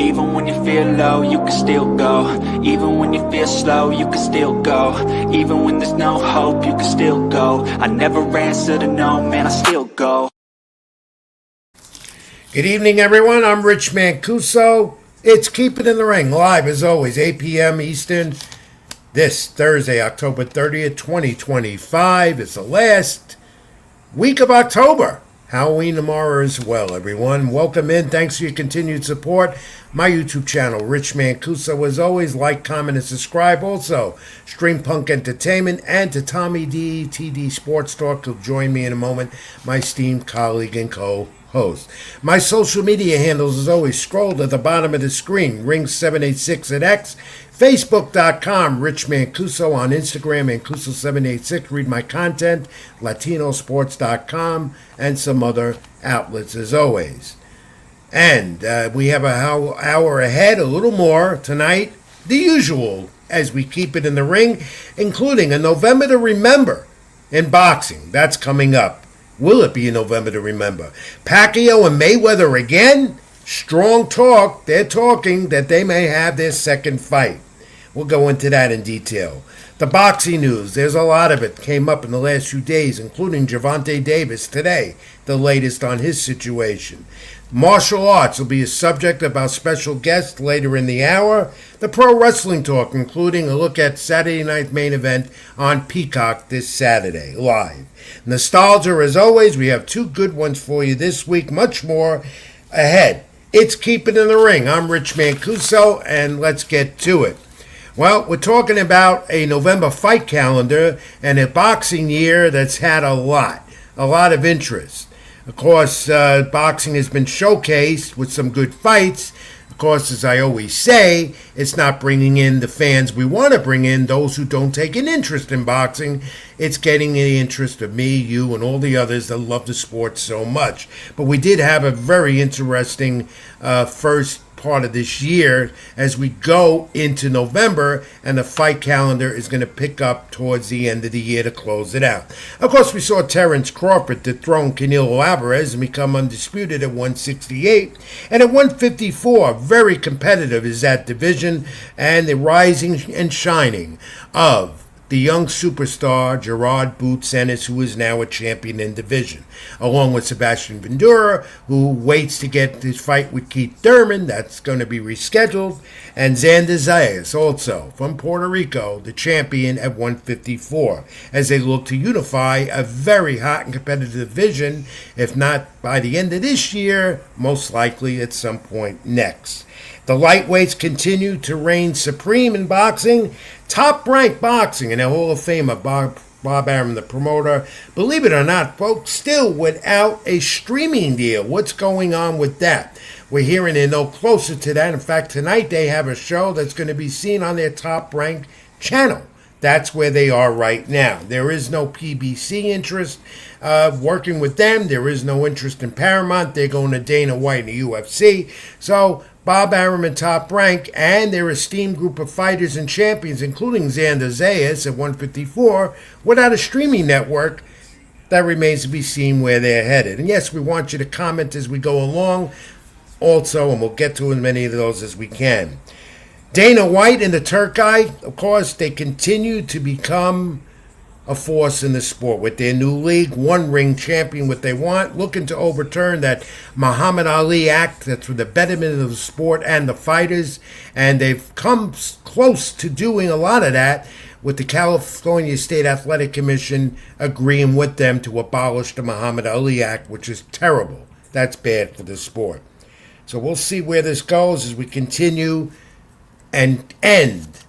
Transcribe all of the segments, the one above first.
Even when you feel low, you can still go. Even when you feel slow, you can still go. Even when there's no hope, you can still go. I never answer to no, man, I still go. Good evening, everyone. I'm Rich Mancuso. It's Keep It in the Ring, live as always, 8 p.m. Eastern. This Thursday, October 30th, 2025. It's the last week of October. Halloween tomorrow as well, everyone. Welcome in. Thanks for your continued support. My YouTube channel, Rich Mancuso. As always, like, comment, and subscribe. Also, Stream Punk Entertainment and to Tommy D, TD Sports Talk, who'll join me in a moment, my esteemed colleague and co-host. My social media handles, as always, scroll at the bottom of the screen. Ring786 at X. Facebook.com, Rich Mancuso. On Instagram, Mancuso786. Read my content, LatinoSports.com, and some other outlets as always. And we have an hour ahead, a little more tonight, the usual, as we keep it in the ring, including a November to Remember in boxing. That's coming up. Will it be a November to Remember? Pacquiao and Mayweather again? Strong talk. They're talking that they may have their second fight. We'll go into that in detail. The boxing news, there's a lot of it, came up in the last few days, including Gervonta Davis today, the latest on his situation. Martial arts will be a subject of our special guest later in the hour. The pro wrestling talk, including a look at Saturday night's main event on Peacock this Saturday, live. Nostalgia, as always, we have two good ones for you this week, much more ahead. It's Keep It in the Ring. I'm Rich Mancuso, and let's get to it. Well, we're talking about a November fight calendar and a boxing year that's had a lot of interest. Of course, boxing has been showcased with some good fights. Of course, as I always say, it's not bringing in the fans we want to bring in, those who don't take an interest in boxing. It's getting the interest of me, you, and all the others that love the sport so much. But we did have a very interesting first part of this year as we go into November, and the fight calendar is going to pick up towards the end of the year to close it out. Of course, we saw Terrence Crawford dethrone Canelo Alvarez and become undisputed at 168, and at 154, very competitive is that division, and the rising and shining of the young superstar Gerard Boots Ennis, who is now a champion in division, along with Sebastian Ventura, who waits to get his fight with Keith Thurman. That's going to be rescheduled. And Xander Zayas, also from Puerto Rico, the champion at 154, as they look to unify a very hot and competitive division, if not by the end of this year, most likely at some point next. The lightweights continue to reign supreme in boxing. Top-ranked boxing and a Hall of Famer, Bob Arum, the promoter. Believe it or not, folks, still without a streaming deal. What's going on with that? We're hearing they're no closer to that. In fact, tonight they have a show that's going to be seen on their top-ranked channel. That's where they are right now. There is no PBC interest working with them. There is no interest in Paramount. They're going to Dana White and the UFC. So Bob Arum and Top Rank and their esteemed group of fighters and champions, including Xander Zayas at 154, without a streaming network, that remains to be seen where they're headed. And yes, we want you to comment as we go along also, and we'll get to as many of those as we can. Dana White and the Turkeye, of course, they continue to become a force in the sport with their new league, one ring champion, what they want, looking to overturn that Muhammad Ali Act that's for the betterment of the sport and the fighters, and they've come close to doing a lot of that with the California State Athletic Commission agreeing with them to abolish the Muhammad Ali Act, which is terrible. That's bad for the sport. So we'll see where this goes as we continue and end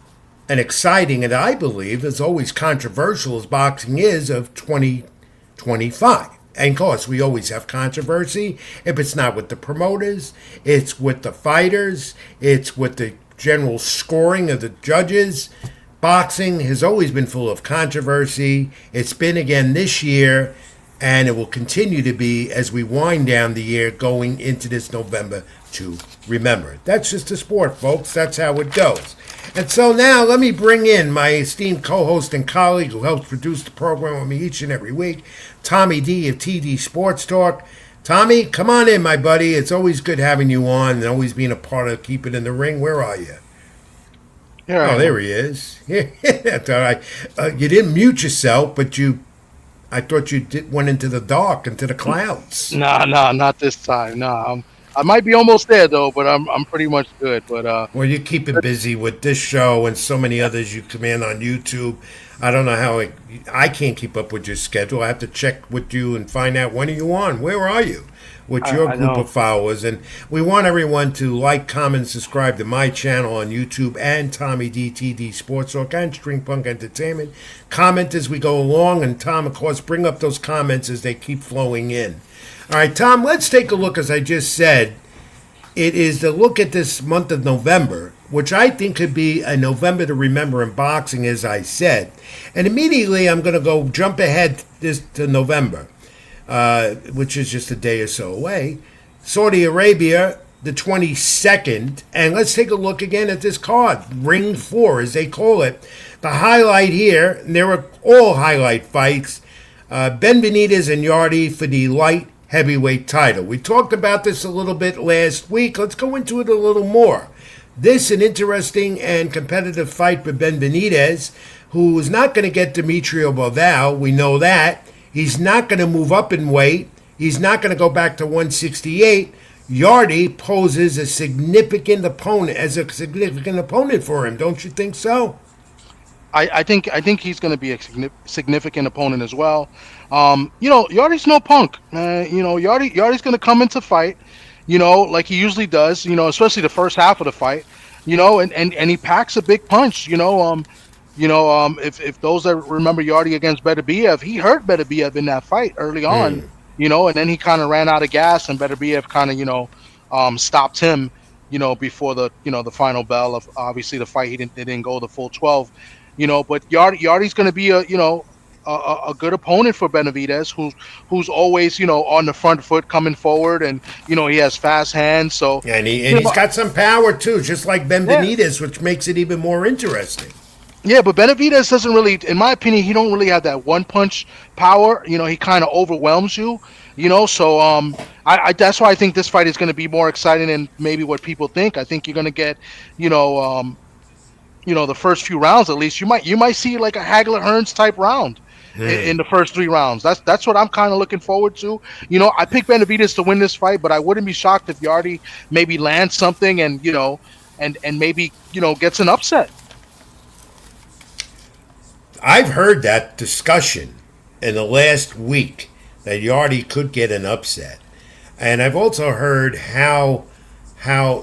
an exciting, and I believe, as always controversial as boxing is, of 2025. And of course, we always have controversy. If it's not with the promoters, it's with the fighters, it's with the general scoring of the judges. Boxing has always been full of controversy. It's been again this year, and it will continue to be as we wind down the year going into this November to remember. That's just the sport, folks. That's how it goes. And so now let me bring in my esteemed co-host and colleague who helps produce the program with me each and every week, Tommy D of TD Sports Talk. Tommy, come on in, my buddy. It's always good having you on and always being a part of Keep It in the Ring. Where are you? Here I Oh, there am. he is. That's all right. You didn't mute yourself, but I thought went into the dark, into the clouds. Nah, not this time. Nah, I might be almost there though, but I'm pretty much good. But Well, you're keeping busy with this show and so many others you command on YouTube. I don't know I can't keep up with your schedule. I have to check with you and find out when are you on. Where are you? With your I group know. of followers. And we want everyone to like, comment, subscribe to my channel on YouTube and Tommy DTD Sports Talk and String Punk Entertainment. Comment as we go along, and Tom, of course, bring up those comments as they keep flowing in. All right, Tom, let's take a look, as I just said. It is the look at this month of November, which I think could be a November to remember in boxing, as I said. And immediately I'm going to go jump ahead this to November, which is just a day or so away. Saudi Arabia, the 22nd. And let's take a look again at this card, Ring 4, as they call it. The highlight here, and there are all highlight fights, Benavidez and Yardy for the light heavyweight title. We talked about this a little bit last week. Let's go into it a little more. This an interesting and competitive fight for Benavidez, who is not going to get Demetrio Bivol. We know that. He's not going to move up in weight. He's not going to go back to 168. Yardy poses a significant opponent for him. Don't you think so? I think he's going to be a significant opponent as well. Yardy's no punk. Yardy's going to come into fight, like he usually does. Especially the first half of the fight. And he packs a big punch. If those that remember Yardy against Beterbiev, he hurt Beterbiev in that fight early on. And then he kind of ran out of gas, and Beterbiev kind of stopped him. Before the final bell of obviously the fight, it didn't go the full 12. But Yardy's going to be a good opponent for Benavidez, who's always on the front foot coming forward, and he has fast hands. So And he's got some power too, just like Benavidez, yeah. which makes it even more interesting. Yeah, but Benavidez doesn't really, in my opinion, he don't really have that one punch power. He kind of overwhelms you. So I that's why I think this fight is going to be more exciting than maybe what people think. I think you're going to get the first few rounds at least. You might see like a Hagler Hearns type round in the first 3 rounds. That's what I'm kind of looking forward to. I picked Benavidez to win this fight, but I wouldn't be shocked if Yardy maybe lands something and maybe gets an upset. I've heard that discussion in the last week that Yardy could get an upset. And I've also heard how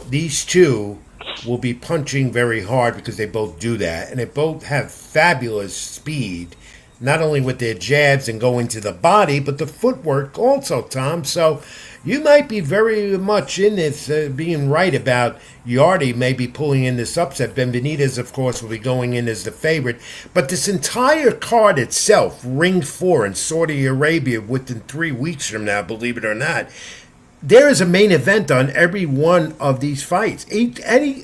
these two will be punching very hard, because they both do that. And they both have fabulous speed, not only with their jabs and going to the body, but the footwork also, Tom. So you might be very much in this, being right about Yardy maybe pulling in this upset. Benavidez, of course, will be going in as the favorite. But this entire card itself, Ring 4 in Saudi Arabia within 3 weeks from now, believe it or not, there is a main event on every one of these fights.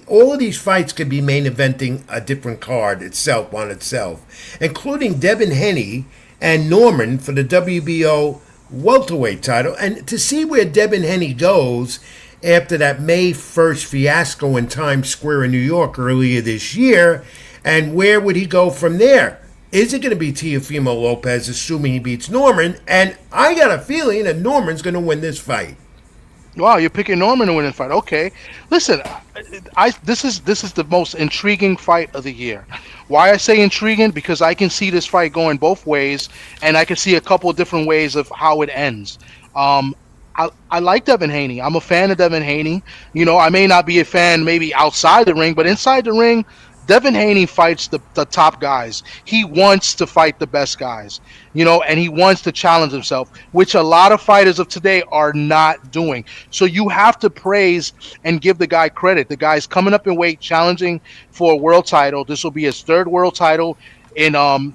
All of these fights could be main eventing a different card itself on itself, including Devin Haney and Norman for the WBO welterweight title. And to see where Devin Haney goes after that May 1st fiasco in Times Square in New York earlier this year, and where would he go from there? Is it going to be Teofimo Lopez, assuming he beats Norman? And I got a feeling that Norman's going to win this fight. Wow, you're picking Norman to win the fight. Okay, listen, this is the most intriguing fight of the year. Why I say intriguing? Because I can see this fight going both ways, and I can see a couple of different ways of how it ends. I like Devin Haney. I'm a fan of Devin Haney. I may not be a fan maybe outside the ring, but inside the ring, Devin Haney fights the top guys. He wants to fight the best guys, and he wants to challenge himself, which a lot of fighters of today are not doing. So you have to praise and give the guy credit. The guy's coming up in weight, challenging for a world title. This will be his 3rd world title in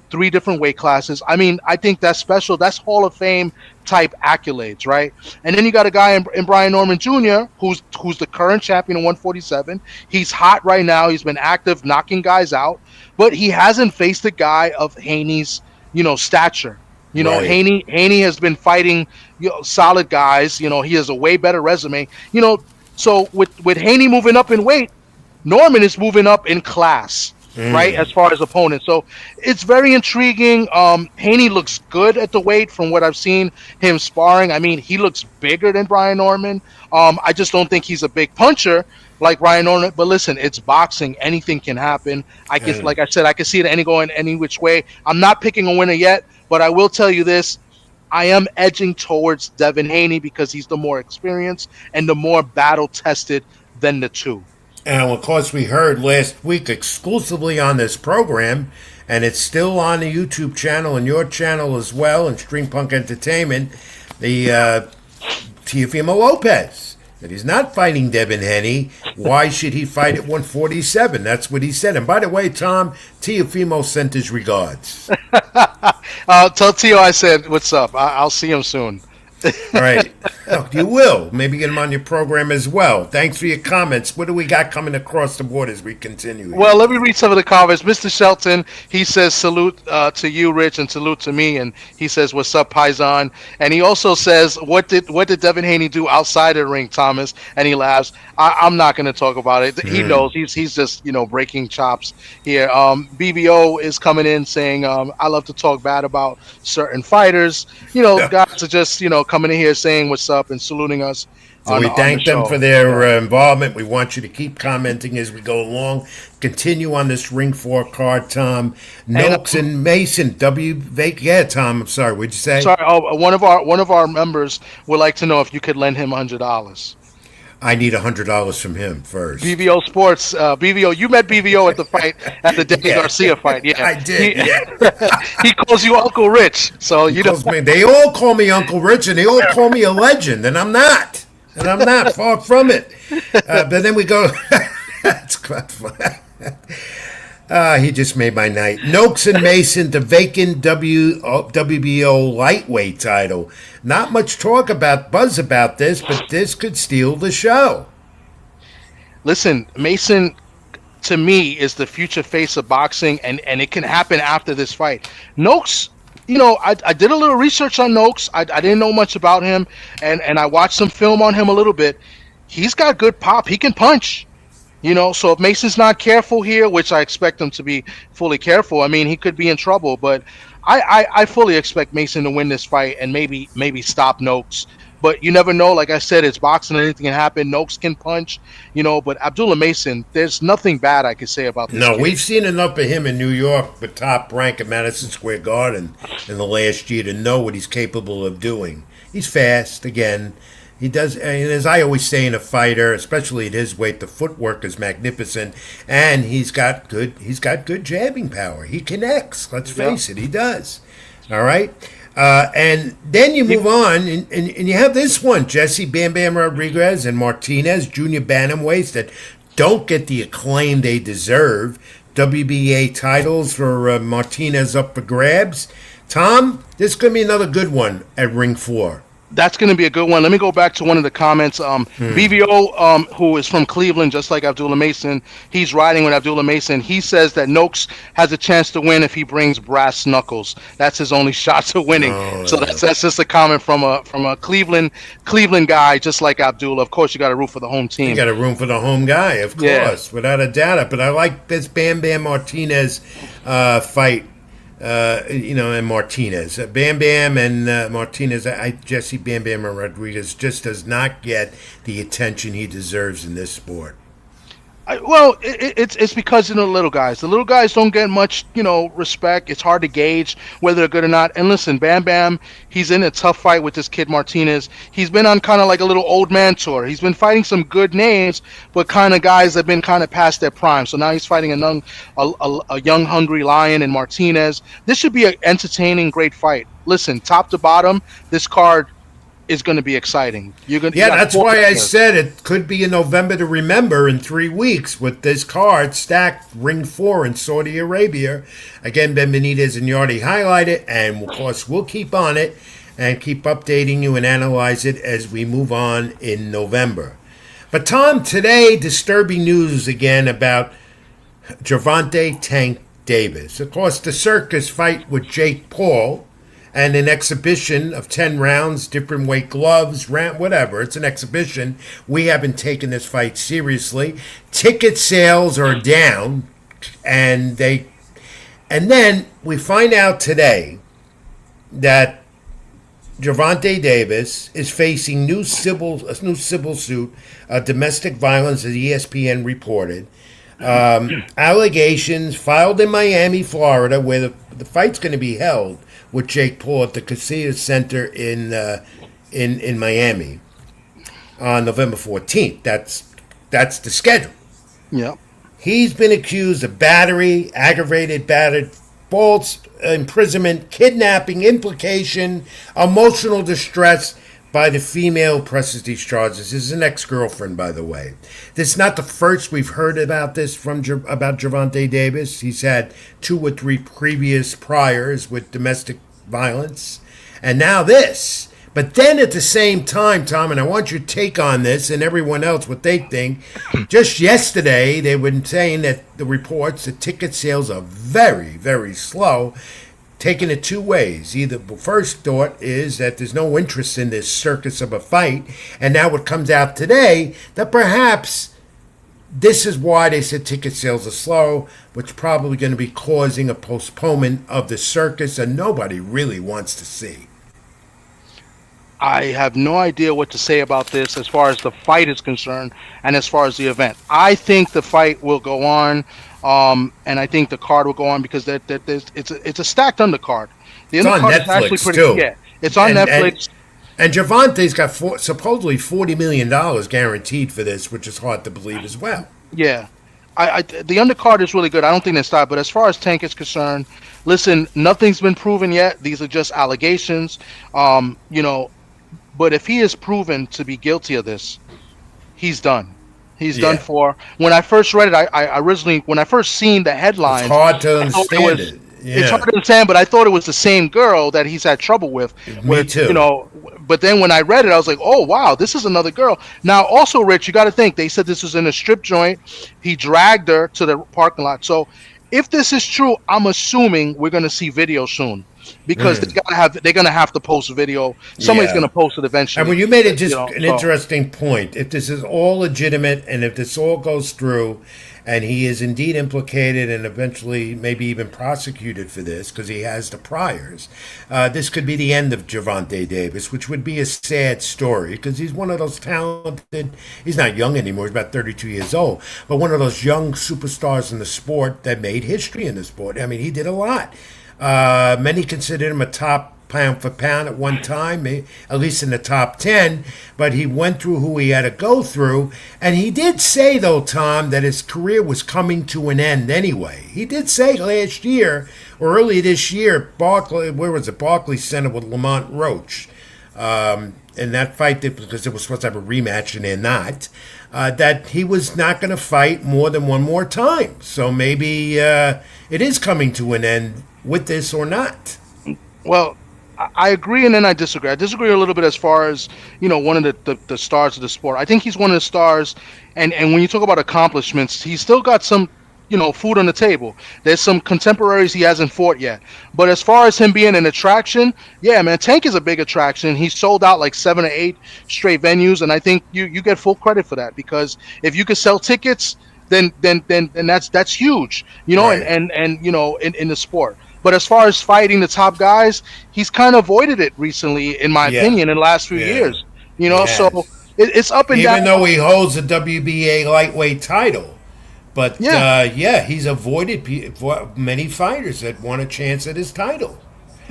3 different weight classes. I mean, I think that's special. That's Hall of Fame type accolades, right? And then you got a guy in Brian Norman Jr. who's the current champion in 147. He's hot right now. He's been active, knocking guys out, but he hasn't faced a guy of Haney's, stature. Right. Haney has been fighting solid guys. He has a way better resume. So with Haney moving up in weight, Norman is moving up in class, right, as far as opponents. So it's very intriguing. Haney looks good at the weight from what I've seen him sparring. I mean, he looks bigger than Brian Norman. I just don't think he's a big puncher like Brian Norman. But listen, it's boxing. Anything can happen. Like I said, I can see it going any which way. I'm not picking a winner yet, but I will tell you this. I am edging towards Devin Haney because he's the more experienced and the more battle tested than the two. And of course, we heard last week exclusively on this program, and it's still on the YouTube channel and your channel as well, and Stream Punk Entertainment, the Teofimo Lopez. That he's not fighting Devin Haney. Why should he fight at 147? That's what he said. And by the way, Tom, Teofimo sent his regards. Tell Tio I said, what's up? I'll see him soon. All right. Oh, you will. Maybe get him on your program as well. Thanks for your comments. What do we got coming across the board as we continue? Well, let me read some of the comments. Mr. Shelton, he says salute to you, Rich, and salute to me. And he says, what's up, Paisan? And he also says, what did Devin Haney do outside of the ring, Thomas? And he laughs. I'm not going to talk about it. He knows. He's just, breaking chops here. BBO is coming in saying, I love to talk bad about certain fighters. Guys are just, coming in here saying what's up and saluting us. So we thank them for their involvement. We want you to keep commenting as we go along. Continue on this Ring 4 card, Tom. Noakes and Mason, Yeah, Tom, I'm sorry. What'd you say? Sorry, one of our members would like to know if you could lend him $100. I need $100 from him first. BVO Sports, BVO. You met BVO at the fight, at the Danny Garcia fight. Yeah, I did. He calls you Uncle Rich, so they all call me Uncle Rich, and they all call me a legend, and I'm not. And I'm not far from it. But then we go. That's quite fun. He just made my night. Noakes and Mason, the vacant WBO lightweight title. Not much buzz about this, but this could steal the show. Listen, Mason, to me, is the future face of boxing, and it can happen after this fight. Noakes, I did a little research on Noakes. I didn't know much about him, and I watched some film on him a little bit. He's got good pop. He can punch. So if Mason's not careful here, which I expect him to be fully careful, I mean, he could be in trouble. But I fully expect Mason to win this fight and maybe stop Noakes. But you never know. Like I said, it's boxing. Anything can happen. Noakes can punch, But Abdullah Mason, there's nothing bad I could say about this. No, we've seen enough of him in New York, the top rank at Madison Square Garden in the last year to know what he's capable of doing. He's fast, again. He does, and as I always say in a fighter, especially at his weight, the footwork is magnificent, and he's got good jabbing power. He connects. Let's face it, he does. All right, and then you move on, and you have this one: Jesse Bam Bam Rodriguez and Martinez, junior bantamweights that don't get the acclaim they deserve. WBA titles for Martinez up for grabs. Tom, this could be another good one at Ring 4. That's going to be a good one. Let me go back to one of the comments. BVO, who is from Cleveland, just like Abdullah Mason, he's riding with Abdullah Mason. He says that Noakes has a chance to win if he brings brass knuckles. That's his only shot to winning. That's just a comment from a Cleveland guy, just like Abdullah. Of course, you got to root for the home team. You got to root for the home guy, of course, without a doubt. But I like this Bam Bam Martinez fight. And Martinez. Bam Bam and Martinez, Jesse Bam Bam Rodriguez just does not get the attention he deserves in this sport. It's because the little guys. The little guys don't get much, respect. It's hard to gauge whether they're good or not. And listen, Bam Bam, he's in a tough fight with this kid Martinez. He's been on kind of like a little old man tour. He's been fighting some good names, but kind of guys that have been kind of past their prime. So now he's fighting a young, hungry lion in Martinez. This should be an entertaining, great fight. Listen, top to bottom, this card is going to be exciting. That's why I said it could be a November to remember in 3 weeks with this card stacked Ring 4 in Saudi Arabia. Again, Benavidez and Yardy highlight it, and of course we'll keep on it and keep updating you and analyze it as we move on in November. But Tom, today, disturbing news again about Gervonta Tank Davis. Of course, the circus fight with Jake Paul and an exhibition of 10 rounds, different weight gloves, whatever. It's an exhibition. We haven't taken this fight seriously. Ticket sales are down, and then we find out today that Gervonta Davis is facing a new civil suit, domestic violence, as ESPN reported. Allegations filed in Miami, Florida, where the fight's going to be held with Jake Paul at the Casilla Center in Miami on November 14th. That's the schedule. Yeah. He's been accused of battery, aggravated battery, false imprisonment, kidnapping, implication, emotional distress by the female who presses these charges. This is an ex-girlfriend, by the way. This is not the first we've heard about this about Gervonta Davis. He's had 2 or 3 previous priors with domestic violence, and now this. But then at the same time, Tom, and I want your take on this and everyone else what they think. Just yesterday, they were saying that the reports, the ticket sales are very, very slow, taking it 2 ways. Either the first thought is that there's no interest in this circus of a fight, and now it comes out today that perhaps this is why they said ticket sales are slow, which is probably going to be causing a postponement of the circus, and nobody really wants to see. I have no idea what to say about this as far as the fight is concerned and as far as the event. I think the fight will go on, and I think the card will go on because it's a stacked undercard. The It's on undercard is Netflix, actually pretty too. yeah. It's on Netflix. And Gervonta's got supposedly $40 million guaranteed for this, which is hard to believe as well. Yeah. The undercard is really good. I don't think they stop. But as far as Tank is concerned, listen, nothing's been proven yet. These are just allegations. But if he is proven to be guilty of this, he's done. He's done for. When I first read it, I originally, when I first seen the headlines, It's hard to understand it. Yeah. It's hard to understand, but I thought it was the same girl that he's had trouble with. Me too. But then when I read it, I was like, oh, wow, this is another girl. Now, also, Rich, you got to think, they said this was in a strip joint. He dragged her to the parking lot. So if this is true, I'm assuming we're going to see video soon. Because they're gonna have to post a video. Somebody's gonna post it eventually. And when you made it just an interesting point, if this is all legitimate and if this all goes through, and he is indeed implicated and eventually maybe even prosecuted for this because he has the priors, this could be the end of Gervonta Davis, which would be a sad story because he's one of those talented. He's not young anymore; he's about 32 years old, but one of those young superstars in the sport that made history in the sport. I mean, he did a lot. Many considered him a top pound for pound at one time, at least in the top 10, but he went through who he had to go through, and he did say, though, Tom, that his career was coming to an end anyway. He did say last year, or early this year, Barclays Center with Lamont Roach, in that fight, because it was supposed to have a rematch and they're not, that he was not going to fight more than one more time. So maybe it is coming to an end with this or not. Well, I agree and then I disagree. I disagree a little bit as far as, one of the stars of the sport. I think he's one of the stars, and when you talk about accomplishments, he's still got some, food on the table. There's some contemporaries he hasn't fought yet. But as far as him being an attraction, yeah, man, Tank is a big attraction. He sold out like 7 or 8 straight venues, and I think you get full credit for that because if you could sell tickets, then that's huge, right. and in the sport. But as far as fighting the top guys, he's kind of avoided it recently, in my opinion, in the last few years. So it's up and down. Even though he holds the WBA lightweight title. But, he's avoided many fighters that want a chance at his title.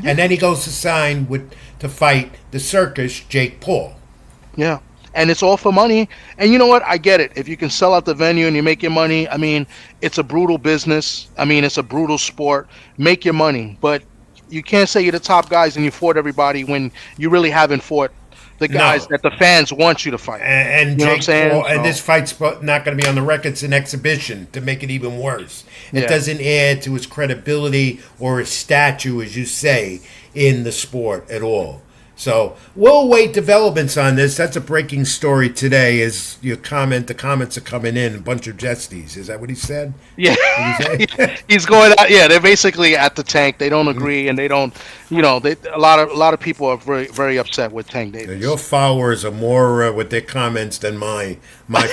Yeah. And then he goes to sign to fight the circus, Jake Paul. Yeah. And it's all for money. And you know what? I get it. If you can sell out the venue and you make your money, I mean, it's a brutal business. I mean, it's a brutal sport. Make your money. But you can't say you're the top guys and you fought everybody when you really haven't fought the guys that the fans want you to fight. And Jake Paul, and this fight's not going to be on the record. It's an exhibition to make it even worse. It doesn't add to his credibility or his stature, as you say, in the sport at all. So we'll await developments on this. That's a breaking story today. As the comments are coming in. A bunch of jestys. Is that what he said? Yeah, What did he say? he's going out. Yeah, they're basically at the Tank. They don't agree, and they don't. A lot of people are very very upset with Tank Davis. Your followers are more with their comments than my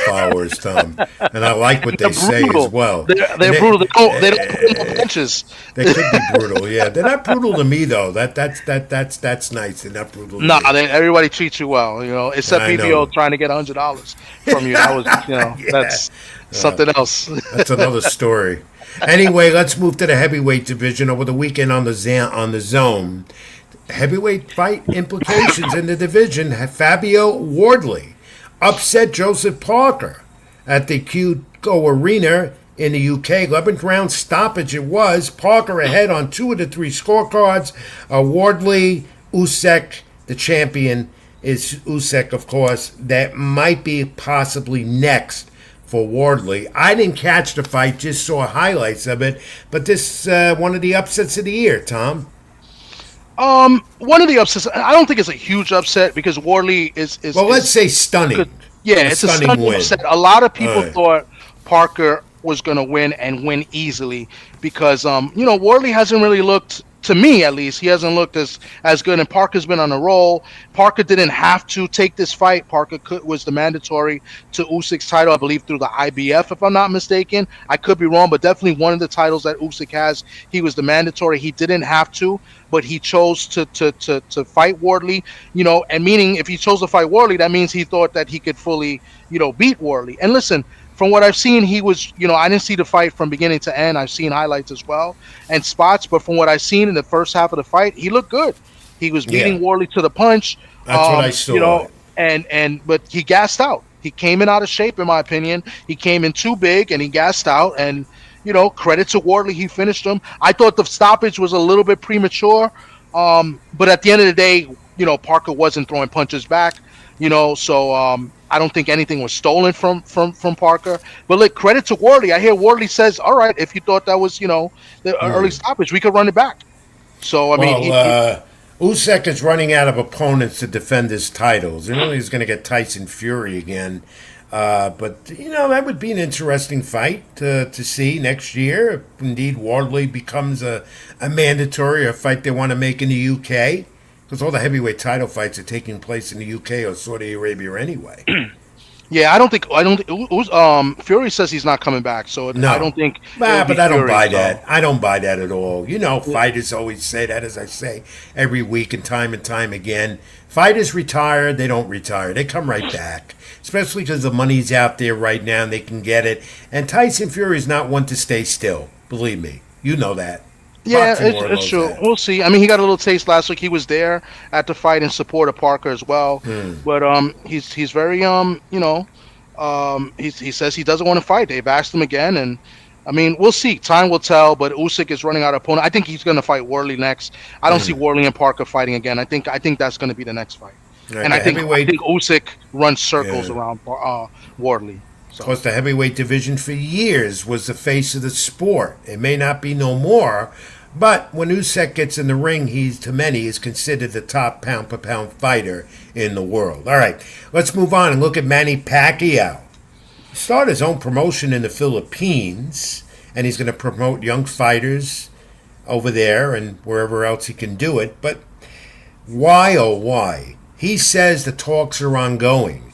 followers, Tom. And I like what they say brutal. as well. They're brutal. They don't put no punches. They could be brutal. Yeah, they're not brutal to me though. That's nice. They're not brutal. To Nah, me. everybody treats you well, except I know. BBO trying to get $100 from you. That was, Yeah. that's something else. That's another story. Anyway, let's move to the heavyweight division over the weekend on the zone. Heavyweight fight implications in the division. Fabio Wardley upset Joseph Parker at the Qco Arena in the UK. 11th round stoppage it was. Parker ahead on 2 of the 3 scorecards. Wardley, Usyk, the champion is Usyk, of course. That might be possibly next for Wardley. I didn't catch the fight, just saw highlights of it. But this one of the upsets of the year, Tom. One of the upsets. I don't think it's a huge upset because Wardley is. Well, let's say stunning. Good. Yeah, it's a stunning win. upset. A lot of people All right. thought Parker was going to win and win easily because Wardley hasn't really looked, to me at least, he hasn't looked as good, and Parker's been on a roll. Parker didn't have to take this fight. Parker was the mandatory to Usyk's title, I believe, through the IBF, if I'm not mistaken. I could be wrong, but definitely one of the titles that Usyk has, he was the mandatory. He didn't have to, but he chose to fight Wardley, and meaning if he chose to fight Wardley, that means he thought that he could fully, beat Wardley. And listen, from what I've seen, he was, I didn't see the fight from beginning to end. I've seen highlights as well and spots, but from what I've seen in the first half of the fight, he looked good. He was beating Wardley to the punch. That's what I saw. But he gassed out. He came in out of shape, in my opinion. He came in too big and he gassed out. And credit to Wardley, he finished him. I thought the stoppage was a little bit premature, but at the end of the day, Parker wasn't throwing punches back. So I don't think anything was stolen from Parker. But look, credit to Wardley. I hear Wardley says, "All right, if you thought that was the early stoppage, we could run it back." So I mean, Usyk is running out of opponents to defend his titles. He's going to get Tyson Fury again. But that would be an interesting fight to see next year. If indeed Wardley becomes a mandatory, a fight they want to make in the UK. Because all the heavyweight title fights are taking place in the UK or Saudi Arabia anyway. Yeah, I don't think. Fury says he's not coming back, so No. I don't think. But I don't buy that. I don't buy that at all. Fighters always say that, as I say every week and time again. Fighters retire, they don't retire. They come right back. Especially because the money's out there right now and they can get it. And Tyson Fury is not one to stay still. Believe me. You know that. Yeah, Boxing world it's knows true. that. We'll see. I mean, he got a little taste last week. He was there at the fight in support of Parker as well. But he's very he says he doesn't want to fight. They've asked him again, and I mean, we'll see. Time will tell. But Usyk is running out of opponent. I think he's going to fight Wardley next. I don't see Wardley and Parker fighting again. I think that's going to be the next fight. Right, And I think heavyweight- Usyk runs circles around Wardley. Of course, the heavyweight division for years was the face of the sport. It may not be no more, but when Usyk gets in the ring, to many is considered the top pound-for-pound fighter in the world. All right, let's move on and look at Manny Pacquiao. He started his own promotion in the Philippines, and he's going to promote young fighters over there and wherever else he can do it. But why, oh why? He says the talks are ongoing.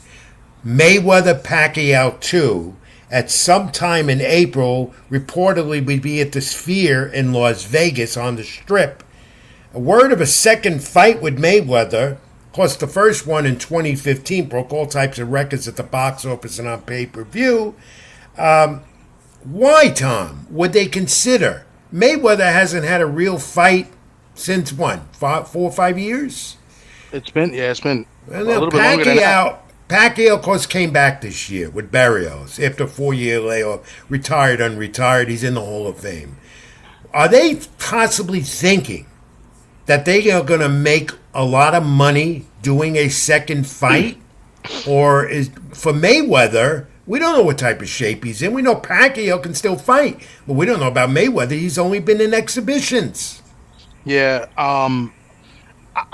Mayweather Pacquiao 2 at some time in April reportedly would be at the Sphere in Las Vegas on the Strip. A word of a second fight with Mayweather. Of course, the first one in 2015 broke all types of records at the box office and on pay-per-view. Why, Tom, would they consider? Mayweather hasn't had a real fight since, 4 or 5 years? It's been a Well, little bit longer than that. Pacquiao, of course, came back this year with Barrios after a 4-year layoff. Retired, unretired. He's in the Hall of Fame. Are they possibly thinking that they are going to make a lot of money doing a second fight? Or is for Mayweather, we don't know what type of shape he's in. We know Pacquiao can still fight, but we don't know about Mayweather. He's only been in exhibitions. Yeah,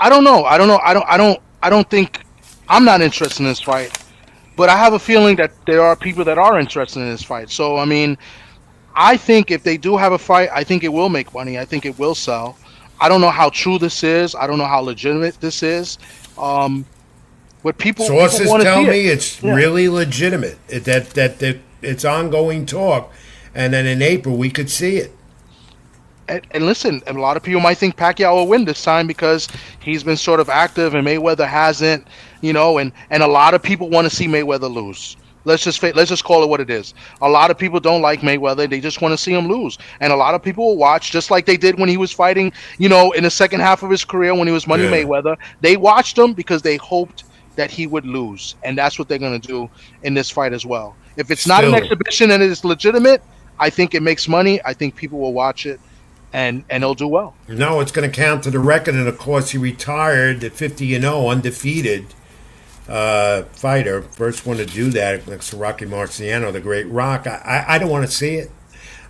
I don't know. I don't know. I don't think I'm not interested in this fight. But I have a feeling that there are people that are interested in this fight. So I mean, I think if they do have a fight, I think it will make money. I think it will sell. I don't know how true this is. I don't know how legitimate this is. Um, but people Sources want to tell see it. me it's Yeah. really legitimate. That it's ongoing talk, and then in April we could see it. And listen, a lot of people might think Pacquiao will win this time because he's been sort of active and Mayweather hasn't, and a lot of people want to see Mayweather lose. Let's just call it what it is. A lot of people don't like Mayweather; they just want to see him lose. And a lot of people will watch, just like they did when he was fighting, in the second half of his career when he was Money Yeah. Mayweather. They watched him because they hoped that he would lose, and that's what they're going to do in this fight as well. If it's not an Still, exhibition and it is legitimate, I think it makes money. I think people will watch it and he'll do well. no, it's going to count to the record, and of course he retired at 50-0, undefeated fighter, first one to do that next to Rocky Marciano, the Great Rock. I don't want to see it.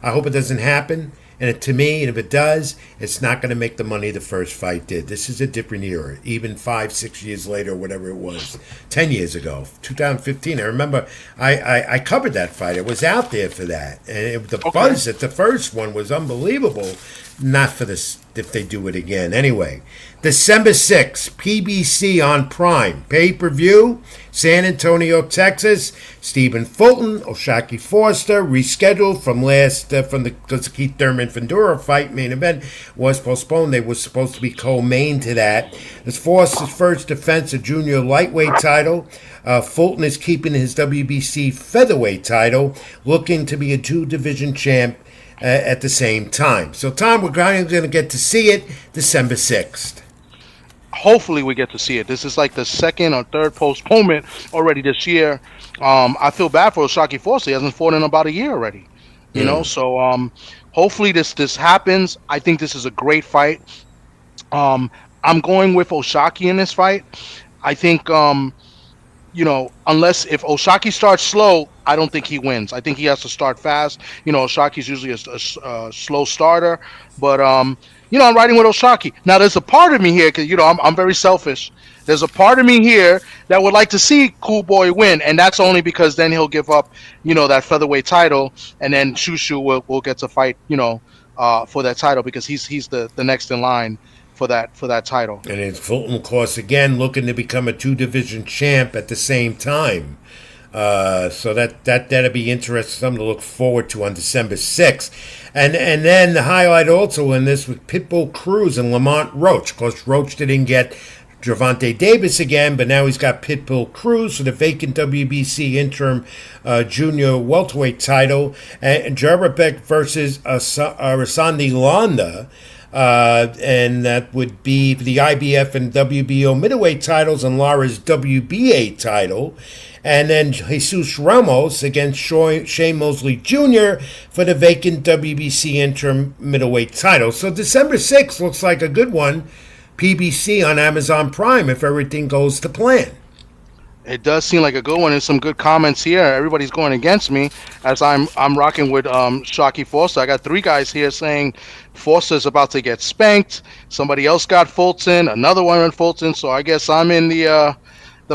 I hope it doesn't happen. And to me, and if it does, it's not going to make the money the first fight did. This is a different era. Even 5, 6 years later, whatever it was, 10 years ago, 2015. I remember I covered that fight. I was out there for that, and the buzz at the first one was unbelievable. Not for this if they do it again. Anyway, December 6th, PBC on Prime. Pay-per-view, San Antonio, Texas. Stephen Fulton, Oshaki Foster, rescheduled because the Keith Thurman Fundora fight main event was postponed. They were supposed to be co-main to that. It's Foster's first defense of junior lightweight title. Fulton is keeping his WBC featherweight title, looking to be a two-division champ at the same time. So, Tom, we're going to get to see it December 6th. Hopefully, we get to see it. This is like the second or third postponement already this year. I feel bad for Oshaki Foster. He hasn't fought in about a year already. So hopefully this happens. I think this is a great fight. I'm going with Oshaki in this fight. I think unless if Oshaki starts slow, I don't think he wins. I think he has to start fast. Oshaki's usually a slow starter, but I'm riding with Oshaki. Now, there's a part of me here because I'm very selfish. There's a part of me here that would like to see Cool Boy win, and that's only because then he'll give up, that featherweight title, and then Shushu will get to fight, for that title because he's the next in line for that title. And it's Fulton, of course, again looking to become a two-division champ at the same time. So that'll be interesting, something to look forward to on December 6th. And then the highlight also in this was Pitbull Cruz and Lamont Roach. Of course, Roach didn't get Gervonta Davis again, but now he's got Pitbull Cruz for the vacant WBC interim junior welterweight title. And Jarbek versus Rasandi Landa. And that would be the IBF and WBO middleweight titles and Lara's WBA title. And then Jesus Ramos against Shane Mosley Jr. for the vacant WBC interim middleweight title. So December 6th looks like a good one. PBC on Amazon Prime if everything goes to plan. It does seem like a good one. There's some good comments here. Everybody's going against me as I'm rocking with Shockey Foster. I got 3 guys here saying Foster's about to get spanked. Somebody else got Fulton. Another one on Fulton. So I guess I'm in the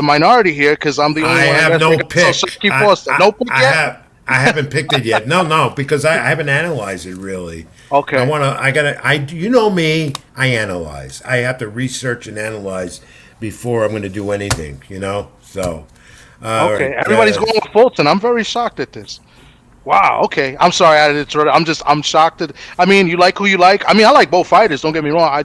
minority here because I'm the only one. I have no pick. Shockey Foster. No pick yet? I haven't picked it yet. No, because I haven't analyzed it really. Okay. You know me, I analyze. I have to research and analyze before I'm going to do anything, So, okay. Everybody's going with Fulton. I'm very shocked at this. Wow. Okay. I'm sorry. I'm shocked at. I mean, you like who you like. I mean, I like both fighters. Don't get me wrong. I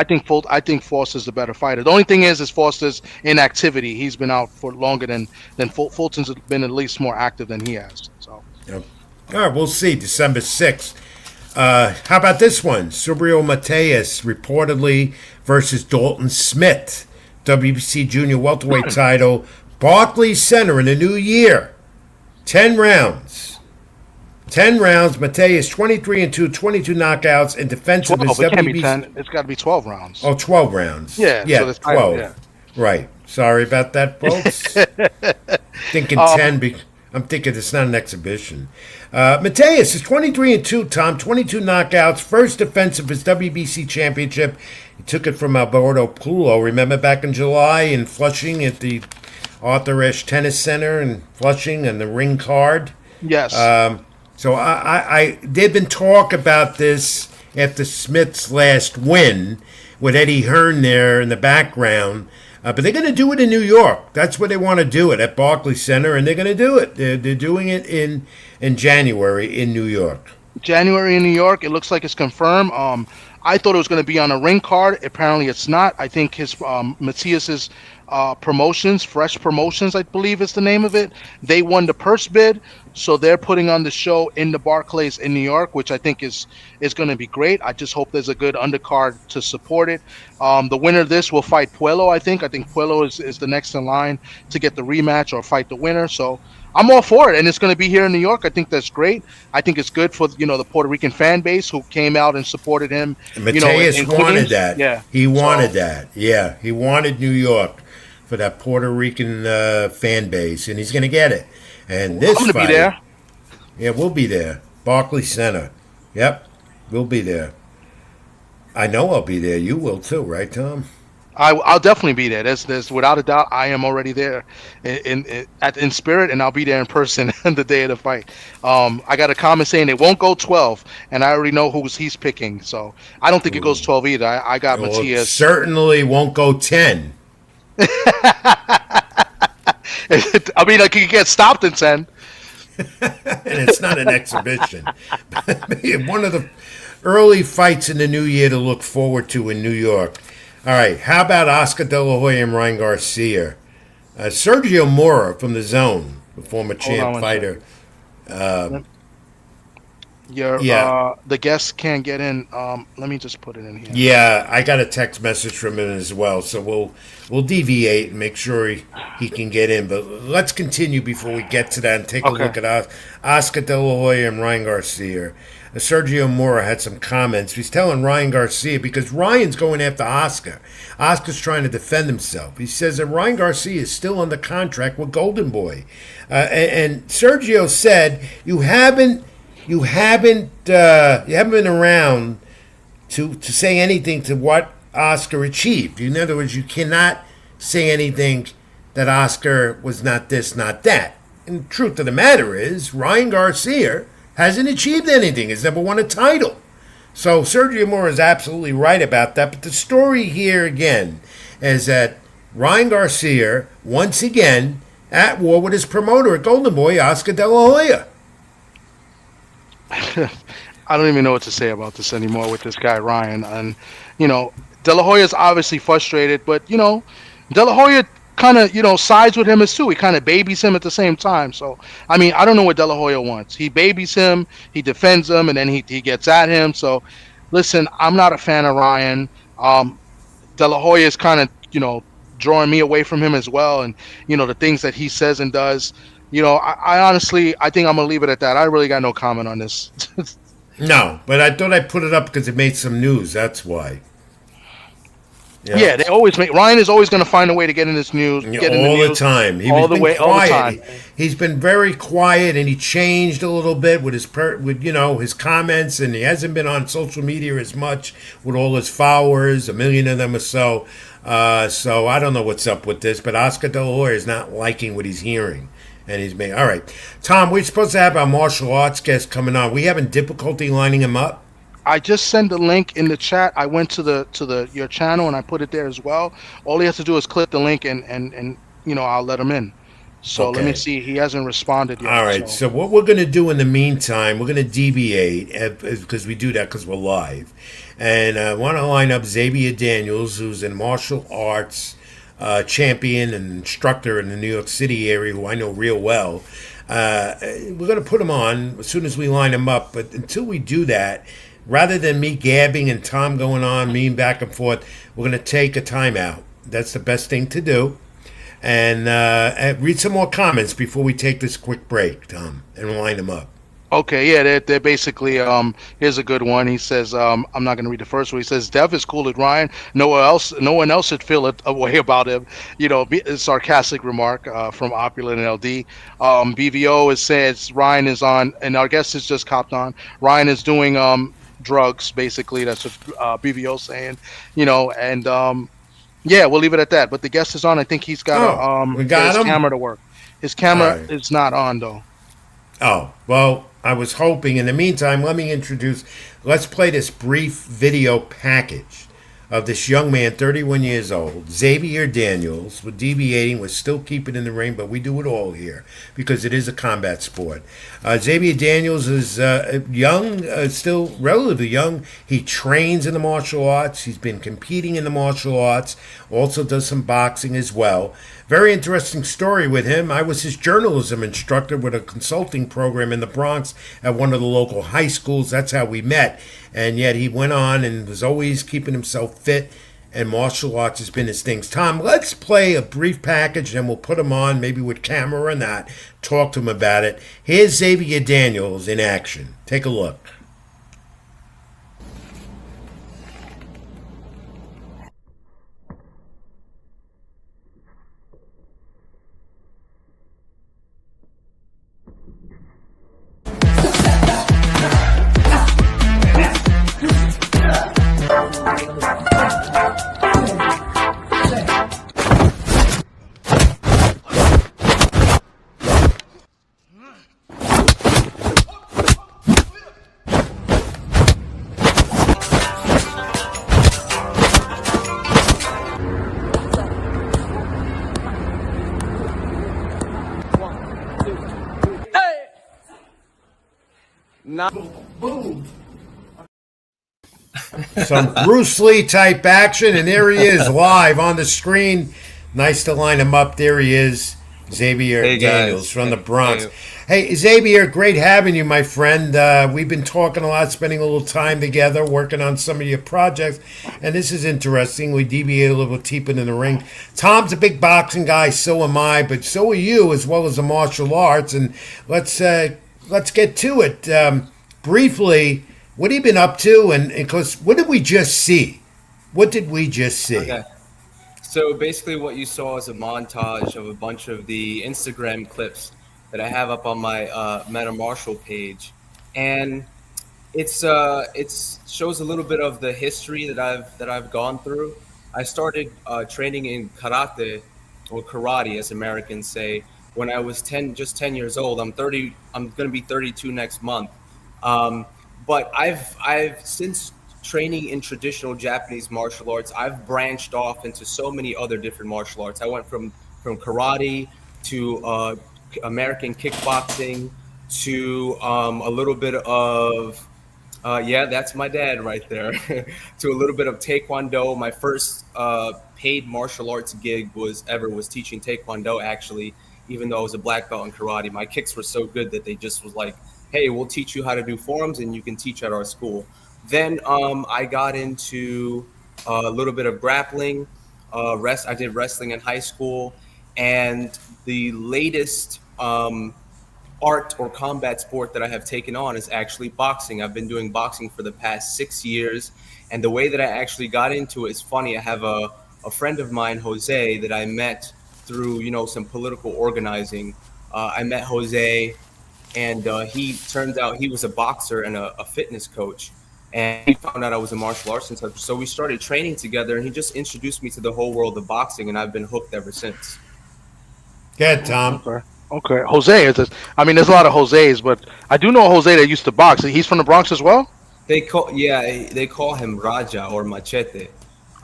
think Foster's the better fighter. The only thing is Foster's inactivity. He's been out for longer than Fulton's been at least more active than he has. So. Yep. All right, we'll see. December 6th. How about this one? Subriel Mateus reportedly versus Dalton Smith. WBC Junior Welterweight title. Barclays Center in the new year. 10 rounds. 10 rounds. Mateus 23-2, 22 knockouts in defense of his WBC. It can't be 10. It's got to be 12 rounds. Oh, 12 rounds. Yeah, so 12. Title, yeah. Right. Sorry about that, folks. Thinking 10. I'm thinking it's not an exhibition. Mateus is 23-2, Tom. 22 knockouts. First defense of his WBC championship. He took it from Alberto Pulo. Remember back in July in Flushing at the Arthur Ashe Tennis Center in Flushing and the ring card? Yes. So they've been talk about this after Smith's last win with Eddie Hearn there in the background. But they're going to do it in New York. That's where they want to do it, at Barclays Center, and they're going to do it. They're doing it in January in New York. January in New York. It looks like it's confirmed. I thought it was going to be on a ring card. Apparently, it's not. I think his Matthias's promotions, Fresh Promotions, I believe is the name of it. They won the purse bid, so they're putting on the show in the Barclays in New York, which I think is going to be great. I just hope there's a good undercard to support it. The winner of this will fight Puello, I think. I think Puello is the next in line to get the rematch or fight the winner. So I'm all for it, and it's going to be here in New York. I think that's great. I think it's good for the Puerto Rican fan base who came out and supported him. Mateus wanted that. Yeah, he wanted that. Yeah, he wanted New York for that Puerto Rican fan base, and he's going to get it. And this I'm going to fight, be there. Yeah, we'll be there. Barclays Center. Yep, we'll be there. I know I'll be there. You will too, right, Tom? I'll definitely be there. There's without a doubt. I am already there in spirit, and I'll be there in person the day of the fight. I got a comment saying it won't go 12, and I already know he's picking. So I don't think it goes 12 either. I got Well, Matias. it certainly won't go 10. I mean, I could get stopped in 10. And it's not an exhibition. One of the early fights in the new year to look forward to in New York. All right, how about Oscar De La Hoya and Ryan Garcia? Sergio Mora from the Zone, the former champ fighter. The guests can't get in. Let me just put it in here. Yeah, I got a text message from him as well, so we'll deviate and make sure he can get in. But let's continue before we get to that and take a look at Oscar De La Hoya and Ryan Garcia. Sergio Mora had some comments. He's telling Ryan Garcia, because Ryan's going after Oscar. Oscar's trying to defend himself. He says that Ryan Garcia is still under contract with Golden Boy. And Sergio said, you haven't been around to say anything to what Oscar achieved. In other words, you cannot say anything that Oscar was not this, not that. And the truth of the matter is, Ryan Garcia hasn't achieved anything. He's never won a title. So Sergio Mora is absolutely right about that. But the story here again is that Ryan Garcia, once again, at war with his promoter at Golden Boy, Oscar De La Hoya. I don't even know what to say about this anymore with this guy, Ryan. And, De La Hoya's obviously frustrated, but, De La Hoya kind of, sides with him as too. He kind of babies him at the same time. So, I mean, I don't know what De La Hoya wants. He babies him, he defends him, and then he gets at him. So, listen, I'm not a fan of Ryan. De La Hoya is kind of, drawing me away from him as well. And, the things that he says and does. I honestly, I think I'm going to leave it at that. I really got no comment on this. No, but I thought I'd put it up because it made some news. That's why. Yeah, they always make. Ryan is always going to find a way to get in this news. The time. All the time. He's been very quiet, and he changed a little bit with his comments, and he hasn't been on social media as much with all his followers, 1 million of them or so. So I don't know what's up with this, but Oscar De La Hoya is not liking what he's hearing. And he's made. All right. Tom, we're supposed to have our martial arts guest coming on. We having difficulty lining him up? I just sent the link in the chat. I went to your channel and I put it there as well. All he has to do is click the link and I'll let him in. So Let me see. He hasn't responded yet. All right. So what we're going to do in the meantime, we're going to deviate because we do that because we're live. And I want to line up Xavier Daniels, who's in martial arts champion and instructor in the New York City area, who I know real well. We're going to put him on as soon as we line him up. But until we do that, rather than me gabbing and Tom going on, me back and forth, we're going to take a timeout. That's the best thing to do. And read some more comments before we take this quick break, Tom, and line them up. Okay, yeah, they're basically here's a good one. He says I'm not going to read the first one. He says Dev is cool at Ryan. No one else should feel a way about him. A sarcastic remark from Opulent and LD. BVO is says Ryan is on, and our guest is just copped on. Ryan is doing drugs basically. That's what BVO saying. And yeah, we'll leave it at that. But the guest is on. I think he's got to Oh, we get got his him? camera to work. His All camera right. is not on though. Oh, well, I was hoping. In the meantime, let's play this brief video package of this young man, 31 years old, Xavier Daniels. We're deviating, we're still keeping in the ring, but we do it all here because it is a combat sport. Xavier Daniels is young, still relatively young. He trains in the martial arts. He's been competing in the martial arts, also does some boxing as well. Very interesting story with him. I was his journalism instructor with a consulting program in the Bronx at one of the local high schools. That's how we met. And yet he went on and was always keeping himself fit, and martial arts has been his thing. Tom, let's play a brief package, and we'll put him on, maybe with camera or not, talk to him about it. Here's Xavier Daniels in action. Take a look. Some Bruce Lee type action, and there he is live on the screen. Nice to line him up. There he is, Xavier Hey Daniels guys. from the Bronx. Hey. Hey, Xavier, great having you, my friend. We've been talking a lot, spending a little time together, working on some of your projects, and this is interesting. We deviate a little deeper in the ring. Tom's a big boxing guy, so am I, but so are you, as well as the martial arts. And let's get to it. Briefly, what have you been up to? And because what did we just see? What did we just see? Okay. So basically, what you saw is a montage of a bunch of the Instagram clips that I have up on my Meta Marshall page, and it's shows a little bit of the history that I've gone through. I started training in karate, or karate, as Americans say, when I was just 10 years old. I'm 30. I'm going to be 32 next month. Um, but I've since training in traditional Japanese martial arts, I've branched off into so many other different martial arts. I went from karate to American kickboxing to a little bit of yeah, that's my dad right there. To a little bit of Taekwondo. My first paid martial arts gig was teaching Taekwondo, actually, even though I was a black belt in karate. My kicks were so good that they just was like, hey, we'll teach you how to do forms and you can teach at our school. Then I got into a little bit of grappling. I did wrestling in high school. And the latest art or combat sport that I have taken on is actually boxing. I've been doing boxing for the past 6 years. And the way that I actually got into it is funny. I have a friend of mine, Jose, that I met through, some political organizing. I met Jose, and he turns out he was a boxer and a fitness coach. And he found out I was a martial arts instructor. So we started training together, and he just introduced me to the whole world of boxing, and I've been hooked ever since. Good, Tom. Okay. Okay. Jose is. I mean, there's a lot of Jose's, but I do know a Jose that used to box. He's from the Bronx as well. They call him Raja or Machete.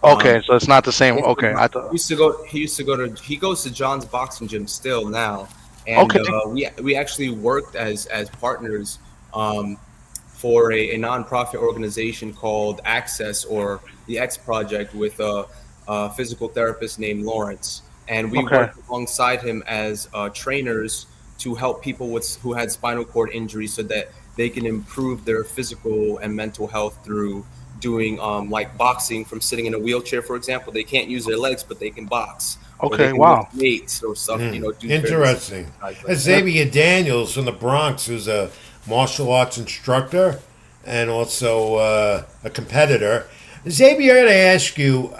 Okay, so it's not the same. He Okay, I thought. used to go. He goes to John's boxing gym still now, and Okay. we actually worked as partners for a nonprofit organization called Access, or the X Project, with a physical therapist named Lawrence, and we Okay. worked alongside him as trainers to help people who had spinal cord injuries so that they can improve their physical and mental health through doing like boxing from sitting in a wheelchair, for example. They can't use their legs, but they can box. Or they Okay. can Wow. lift weights or stuff. Do various Interesting. exercises like That's that. Xavier Daniels from the Bronx, who's a martial arts instructor and also a competitor. Xavier, I got to ask you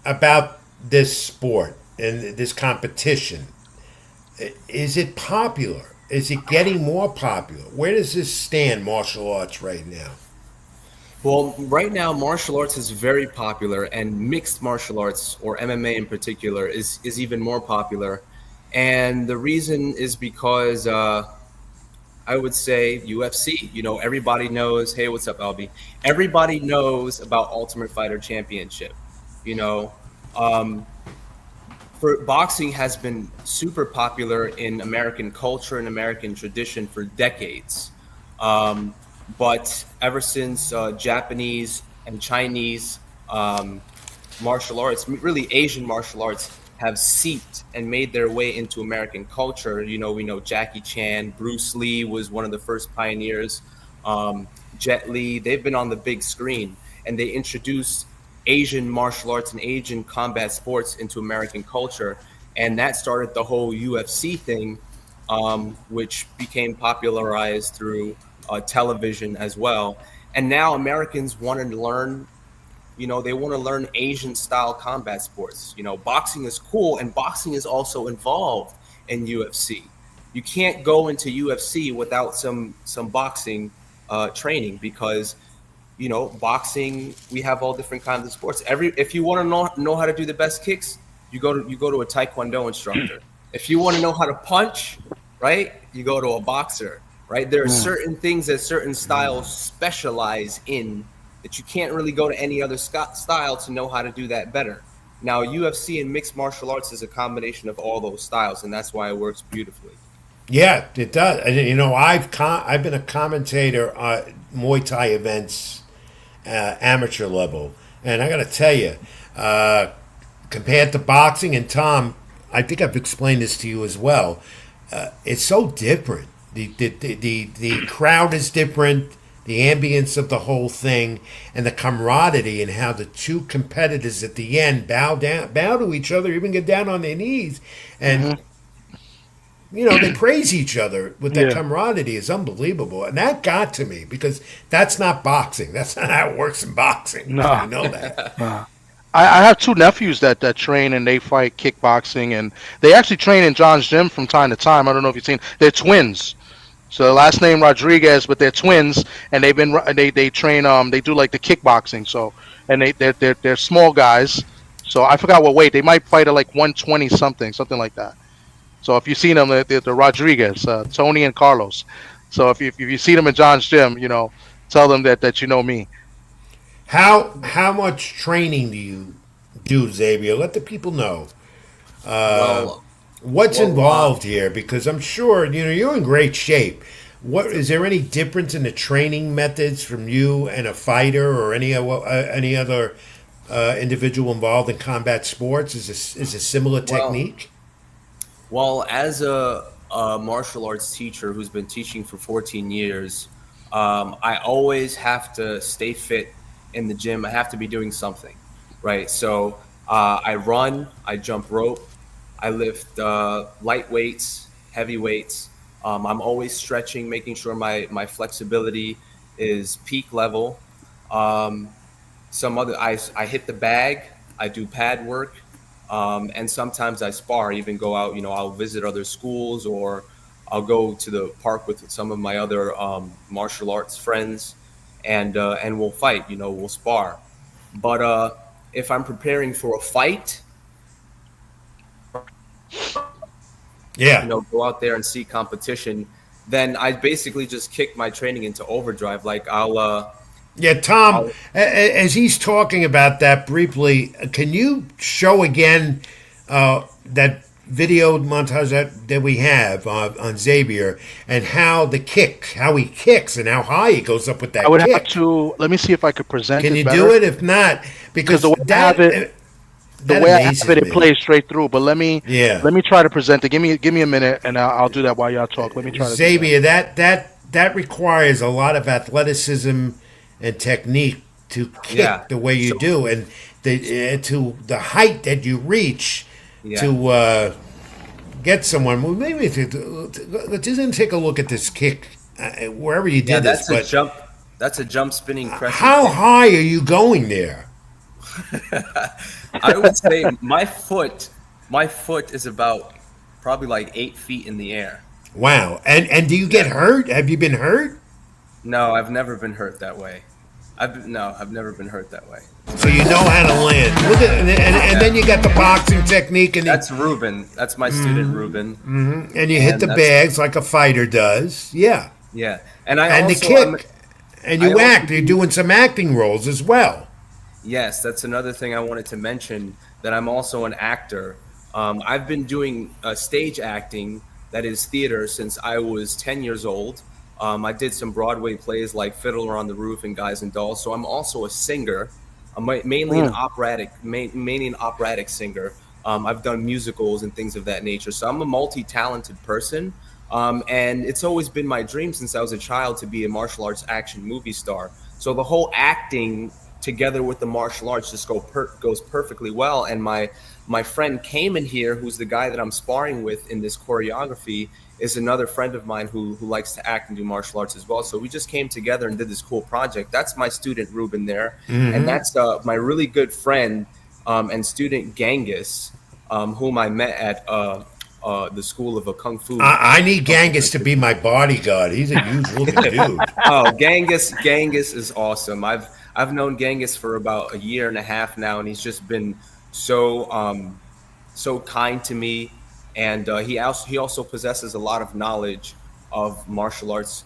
about this sport and this competition. Is it popular? Is it getting more popular? Where does this stand, martial arts, right now? Well, right now, martial arts is very popular, and mixed martial arts, or MMA in particular, is even more popular. And the reason is because I would say UFC. Everybody knows. Hey, what's up, Albie? Everybody knows about Ultimate Fighter Championship. You know, um, for boxing has been super popular in American culture and American tradition for decades. Um, but ever since Japanese and Chinese um, martial arts, really Asian martial arts, have seeped and made their way into American culture. We know Jackie Chan, Bruce Lee was one of the first pioneers, Jet Li, they've been on the big screen, and they introduced Asian martial arts and Asian combat sports into American culture. And that started the whole UFC thing, which became popularized through television as well. And now Americans want to learn, they want to learn Asian style combat sports. Boxing is cool, and boxing is also involved in UFC. You can't go into UFC without some boxing training, because boxing, we have all different kinds of sports. If you want to know how to do the best kicks, you go to a taekwondo instructor. If you want to know how to punch, right, you go to a boxer, right? There are certain things that certain styles specialize in that you can't really go to any other style to know how to do that better. Now, UFC and mixed martial arts is a combination of all those styles, and that's why it works beautifully. Yeah, it does. And I've been a commentator on Muay Thai events, amateur level, and I got to tell you, compared to boxing, and Tom, I think I've explained this to you as well. It's so different. The crowd is different. The ambience of the whole thing, and the camaraderie, and how the two competitors at the end bow to each other, even get down on their knees, and they praise each other with that camaraderie is unbelievable. And that got to me, because that's not boxing. That's not how it works in boxing. No. I know that. I have two nephews that train, and they fight kickboxing, and they actually train in John's gym from time to time. I don't know if you've seen. They're twins. So the last name Rodriguez, but they're twins, and they train. They do like the kickboxing. So, and they're small guys. So I forgot what weight. They might fight at like 120 something like that. So if you see them, they're Rodriguez, Tony and Carlos. So if you see them in John's gym, tell them that you know me. How much training do you do, Xavier? Let the people know. What's involved here? Because I'm sure you're in great shape. What is there any difference in the training methods from you and a fighter or any other individual involved in combat sports? Is a similar technique? Well, as a martial arts teacher who's been teaching for 14 years, I always have to stay fit in the gym. I have to be doing something, right? So I run, I jump rope, I lift light weights, heavy weights. I'm always stretching, making sure my flexibility is peak level. I hit the bag, I do pad work, and sometimes I spar. Even go out, I'll visit other schools, or I'll go to the park with some of my other martial arts friends, and we'll fight. We'll spar. But if I'm preparing for a fight, go out there and see competition, then I basically just kick my training into overdrive. Like Tom, as he's talking about that briefly, can you show again that video montage that we have on Xavier, and how he kicks and how high he goes up with that kick? I would have to, let me see if I could present it Can you better. do it? If not, because the way I have it, it plays straight through. But let me try to present it. Give me a minute, and I'll do that while y'all talk. Let me try to. Xavier, that requires a lot of athleticism and technique to kick the way you do, and to the height that you reach to get someone. Well, maybe let's take a look at this kick wherever you Yeah, did this. that's a But jump. That's a jump spinning crescent how kick. high are you going there? I would say my foot is about probably like 8 feet in the air. Wow. And do you get hurt? Have you been hurt? No, I've never been hurt that way. I've never been hurt that way. So you know how to land. Look at, and then you got the boxing technique, and That's Ruben. That's my student Ruben. and you hit and the that's- bags like a fighter does. Yeah. Yeah, and I And also the kick. I'm- And I you also act. You're doing some acting roles as well. Yes, that's another thing I wanted to mention, that I'm also an actor. I've been doing stage acting, that is theater, since I was 10 years old. I did some Broadway plays like Fiddler on the Roof and Guys and Dolls. So I'm also a singer. I'm mainly mainly an operatic singer. I've done musicals and things of that nature. So I'm a multi-talented person. And it's always been my dream since I was a child to be a martial arts action movie star. So the whole acting together with the martial arts just goes perfectly well. And my friend came in here, who's the guy that I'm sparring with in this choreography, is another friend of mine who likes to act and do martial arts as well. So we just came together and did this cool project. That's my student Ruben there, and that's my really good friend and student Genghis, whom I met at the school of a kung fu. I need Genghis to be my bodyguard. He's a huge looking dude. Oh, Genghis is awesome. I've known Genghis for about a year and a half now, and he's just been so kind to me, and he also possesses a lot of knowledge of martial arts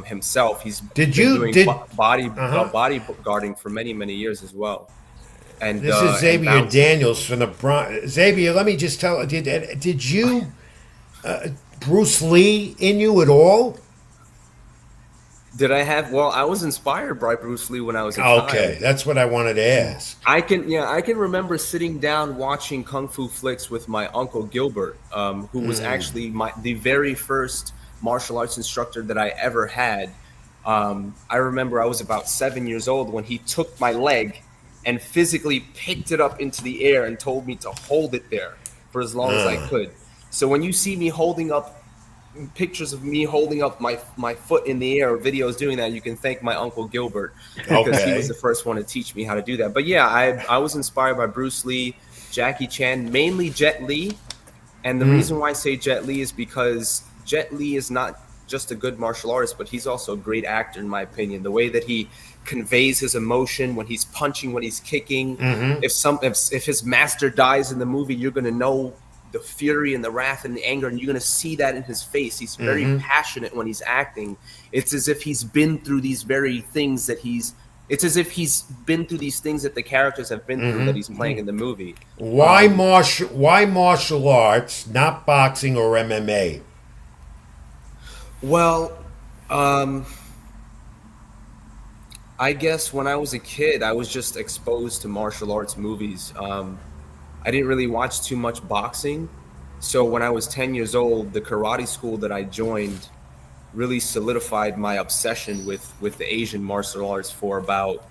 himself. He's been doing bodyguarding for many years as well. And This is Xavier and bouncing. Daniels from the Bronx. Xavier, let me just tell. Did you Bruce Lee in you at all? Did I have? Well, I was inspired by Bruce Lee when I was a child. Okay, that's what I wanted to ask. I can remember sitting down watching kung fu flicks with my uncle Gilbert, who was actually the very first martial arts instructor that I ever had. I remember I was about 7 years old when he took my leg and physically picked it up into the air and told me to hold it there for as long as I could. So when you see me holding up pictures of me holding up my foot in the air, or videos doing that, you can thank my uncle Gilbert, because he was the first one to teach me how to do that. But yeah, I was inspired by Bruce Lee, Jackie Chan, mainly Jet Li. And the reason why I say Jet Li is because Jet Li is not just a good martial artist, but he's also a great actor, in my opinion. The way that he conveys his emotion when he's punching, when he's kicking. If his master dies in the movie, you're going to know the fury and the wrath and the anger, and you're going to see that in his face. He's very passionate when he's acting. It's as if he's been through these very things that it's as if he's been through these things that the characters have been through that he's playing in the movie. Why martial arts, not boxing or MMA? Well, I guess when I was a kid, I was just exposed to martial arts movies. I didn't really watch too much boxing. So when I was 10 years old, the karate school that I joined really solidified my obsession with the Asian martial arts for about,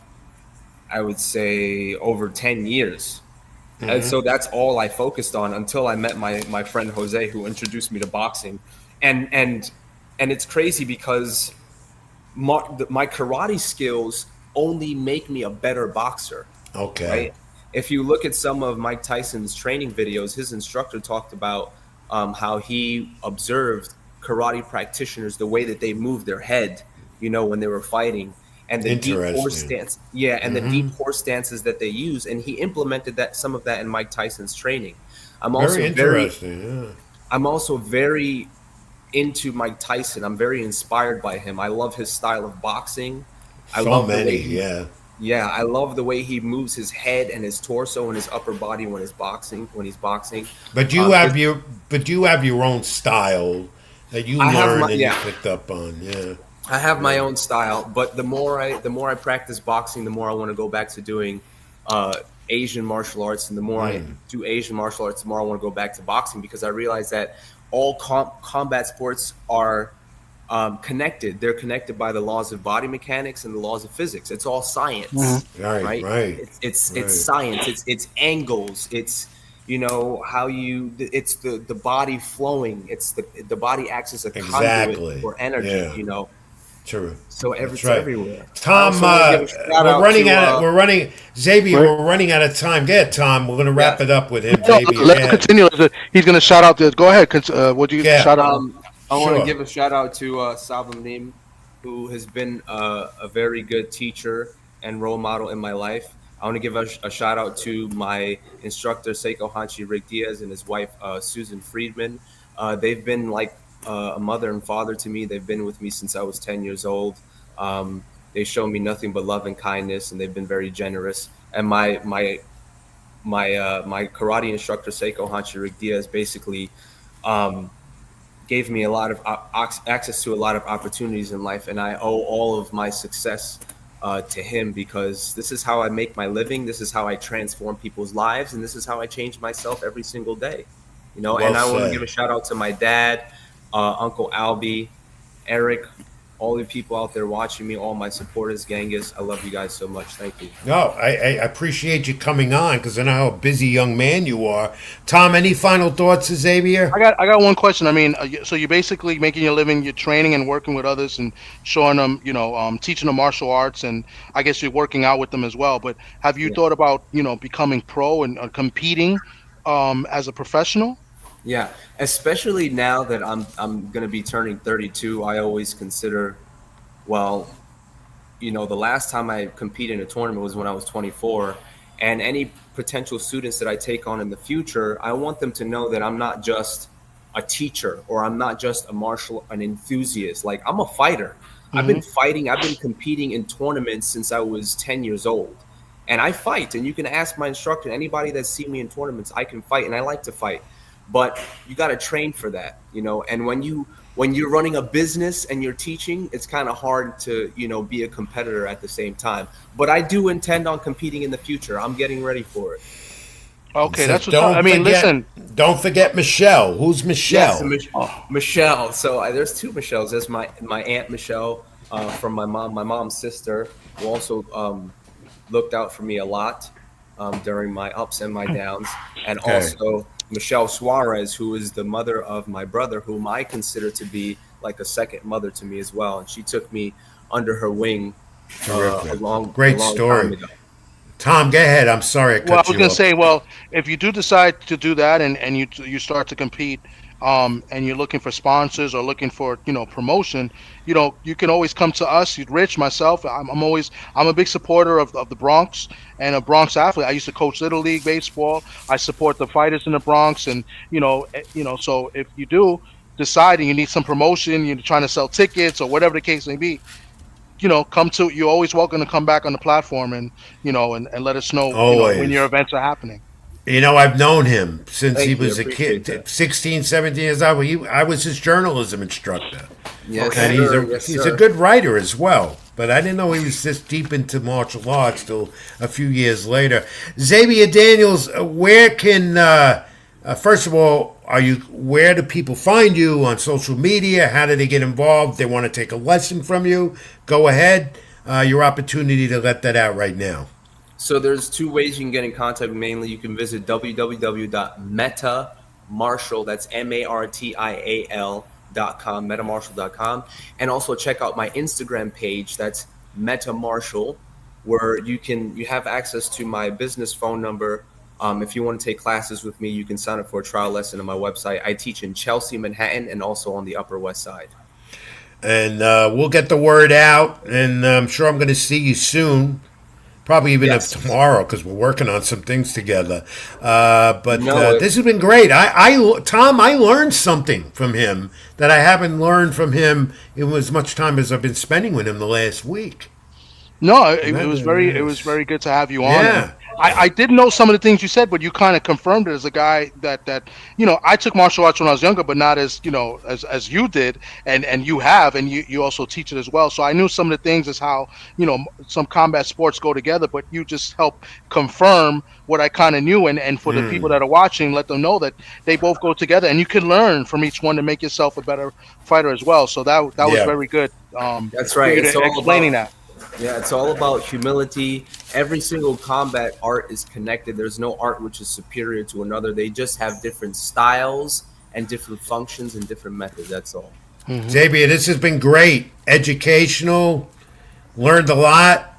I would say, over 10 years. And so that's all I focused on until I met my friend Jose, who introduced me to boxing. And it's crazy because my karate skills only make me a better boxer. Okay. Right? If you look at some of Mike Tyson's training videos, his instructor talked about how he observed karate practitioners, the way that they moved their head, when they were fighting, and the deep horse stance. Yeah, and the deep horse stances that they use, and he implemented some of that in Mike Tyson's training. I'm also I'm also very into Mike Tyson. I'm very inspired by him. I love his style of boxing. I love the way he moves his head and his torso and his upper body when he's boxing. But you have your own style that you learned and you picked up on. Yeah. I have my own style, but the more I practice boxing, the more I want to go back to doing Asian martial arts, and the more I do Asian martial arts, the more I want to go back to boxing, because I realize that all combat sports are connected. They're connected by the laws of body mechanics and the laws of physics. It's all science, right? It's science. It's angles. how it's the body flowing. It's the body acts as a conduit Exactly. for energy. Yeah. True. So That's it's right. everywhere. I Tom, also want to give a shout we're out running to out. We're running, Xavier. Right. We're running out of time. Go ahead, Tom. We're going to wrap yeah. it up with him. No, Xavier, go let him ahead. continue. He's going to shout out. Go ahead. What do you Yeah. shout out? I want to Sure. give a shout out to Salvanim, who has been a very good teacher and role model in my life. I want to give a shout out to my instructor Seiko Hanchi Rick Diaz and his wife Susan Friedman. They've been like a mother and father to me. They've been with me since I was 10 years old. They show me nothing but love and kindness, and they've been very generous. And my karate instructor Seiko Hanchi Rick Diaz basically gave me a lot of access to a lot of opportunities in life, and I owe all of my success to him, because this is how I make my living. This is how I transform people's lives, and this is how I change myself every single day. Well and I want to said. give a shout out to my dad, Uncle Albie, Eric, all the people out there watching me, all my supporters, Genghis. I love you guys so much. Thank you. No, I appreciate you coming on because I know how busy young man you are. Tom, any final thoughts, Xavier? I got one question. I mean, so you're basically making your living, you're training and working with others and showing them, teaching them martial arts, and I guess you're working out with them as well. But have you Yeah. thought about, becoming pro and competing as a professional? Yeah, especially now that I'm going to be turning 32, I always consider, well, the last time I competed in a tournament was when I was 24, and any potential students that I take on in the future, I want them to know that I'm not just a teacher, or I'm not just an enthusiast. Like, I'm a fighter. I've been fighting, I've been competing in tournaments since I was 10 years old. And I fight, and you can ask my instructor, anybody that's seen me in tournaments, I can fight, and I like to fight. But you got to train for that, and when you're running a business and you're teaching, it's kind of hard to, be a competitor at the same time. But I do intend on competing in the future. I'm getting ready for it. Okay, So that's what's up. I mean, listen. Don't forget Michelle. Who's Michelle? Yes, Michelle. So there's two Michelles. There's my aunt Michelle from my mom's sister, who also looked out for me a lot during my ups and my downs, and Okay. also Michelle Suarez, who is the mother of my brother, whom I consider to be like a second mother to me as well. And she took me under her wing Terrific. a long Story. time ago. Tom, go ahead. I'm sorry I cut Well, I was you going to off. say, well, if you do decide to do that, and you start to compete, and you're looking for sponsors or looking for promotion, you can always come to us, Rich, myself. I'm a big supporter of the Bronx and a Bronx athlete. I used to coach Little League baseball. I support the fighters in the Bronx, and so if you do decide and you need some promotion, you're trying to sell tickets or whatever the case may be, you're always welcome to come back on the platform and and let us know when Always. your events are happening. I've known him since he Thank you. was a Appreciate kid, that. 16, 17 years old. I was his journalism instructor. Yes, And sir. Yes, he's sir. a good writer as well. But I didn't know he was this deep into martial arts till a few years later. Xavier Daniels, where can, first of all, where do people find you on social media? How do they get involved? They want to take a lesson from you? Go ahead. Your opportunity to let that out right now. So there's two ways you can get in contact. Mainly, you can visit www.metamartial, that's MARTIAL.com, metamartial.com, and also check out my Instagram page, that's metamartial, where you have access to my business phone number. If you want to take classes with me, you can sign up for a trial lesson on my website. I teach in Chelsea, Manhattan, and also on the Upper West Side. And we'll get the word out, and I'm sure I'm going to see you soon. Probably even Yes. if tomorrow, because we're working on some things together. No, This has been great. Tom, I learned something from him that I haven't learned from him in as much time as I've been spending with him the last week. No, it was very good to have you on. Yeah. And I did know some of the things you said, but you kind of confirmed it as a guy that I took martial arts when I was younger, but not as as you did, and you have, and you also teach it as well. So I knew some of the things as how some combat sports go together, but you just help confirm what I kind of knew, and for the people that are watching, let them know that they both go together, and you can learn from each one to make yourself a better fighter as well. So that was Yeah. very good. That's right. for you It's to all explaining about- that. Yeah, it's all about humility every single combat art is connected. There's no art which is superior to another. They just have different styles and different functions and different methods. That's all. Xavier, this has been great. Educational. Learned a lot.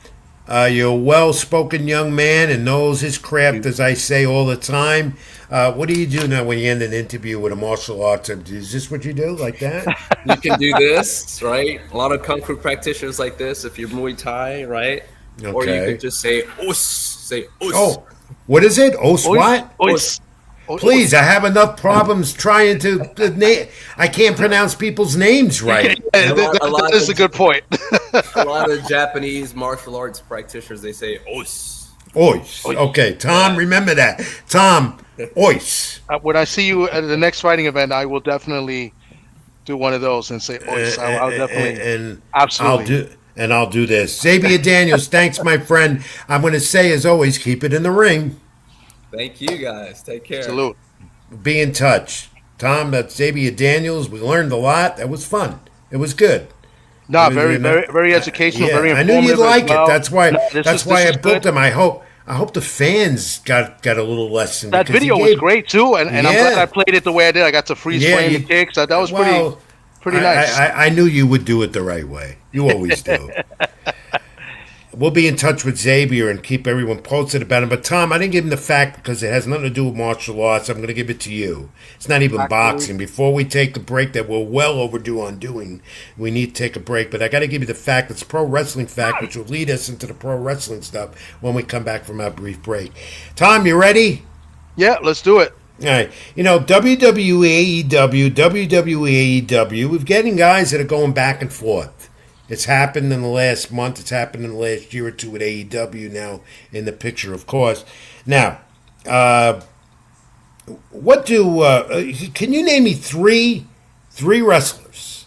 You're a well-spoken young man and knows his craft, as I say all the time. What do you do now when you end an interview with a martial arts? Is this what you do, like that? You can do this, right? A lot of kung fu practitioners like this. If you're Muay Thai, right? Okay. Or you could just say "us," say "us." Oh, what is it? What? Ois. Please, I have enough problems trying to. I can't pronounce people's names right. That is a good point. A lot of Japanese martial arts practitioners, they say "os." Ois. Okay, Tom, remember that. Tom, ois. When I see you at the next fighting event, I will definitely do one of those and say ois. I'll definitely. And Absolutely. I'll do this. Xavier Daniels, thanks, my friend. I'm going to say, as always, keep it in the ring. Thank you, guys. Take care. Salute. Be in touch. Tom, that's Xavier Daniels. We learned a lot. That was fun. It was good. No, very educational, very I informative. knew you'd like well. it. That's why. No, That's why I is booked good. them. I hope the fans got a little lesson. That because he video was gave- great too, and I'm Yeah. glad I played it the way I did. I got to freeze frame the kicks. That was pretty nice. I knew you would do it the right way. You always do. We'll be in touch with Xavier and keep everyone posted about him. But Tom, I didn't give him the fact because it has nothing to do with martial arts. I'm going to give it to you. It's not even boxing. Before we take the break that we're well overdue on doing, we need to take a break. But I got to give you the fact. It's pro wrestling fact, which will lead us into the pro wrestling stuff when we come back from our brief break. Tom, you ready? Yeah, let's do it. All right. You know, WWE, AEW, we're getting guys that are going back and forth. It's happened in the last month. It's happened in the last year or two with AEW now in the picture, of course. Now, what can you name me three wrestlers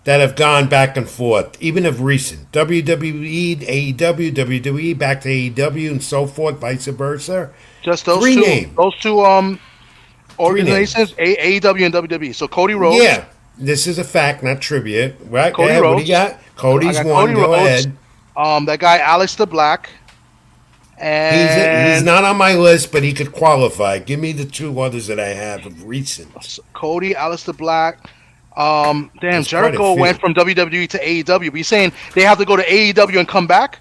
that have gone back and forth, even of recent? WWE, AEW, WWE, back to AEW, and so forth, vice versa? Just those Three two. names. Those two organizations, AEW and WWE. So Cody Rhodes. Yeah. This is a fact, not trivia. Right? Cody Go ahead. What do Rhodes. you got? Cody's I got one. Cody Go Rhodes. ahead. That guy Aleister Black. And He's not on my list, but he could qualify. Give me the two others that I have of recent. Cody, Aleister Black. Damn, There's quite a Jericho few. went from WWE to AEW. But you're saying they have to go to AEW and come back?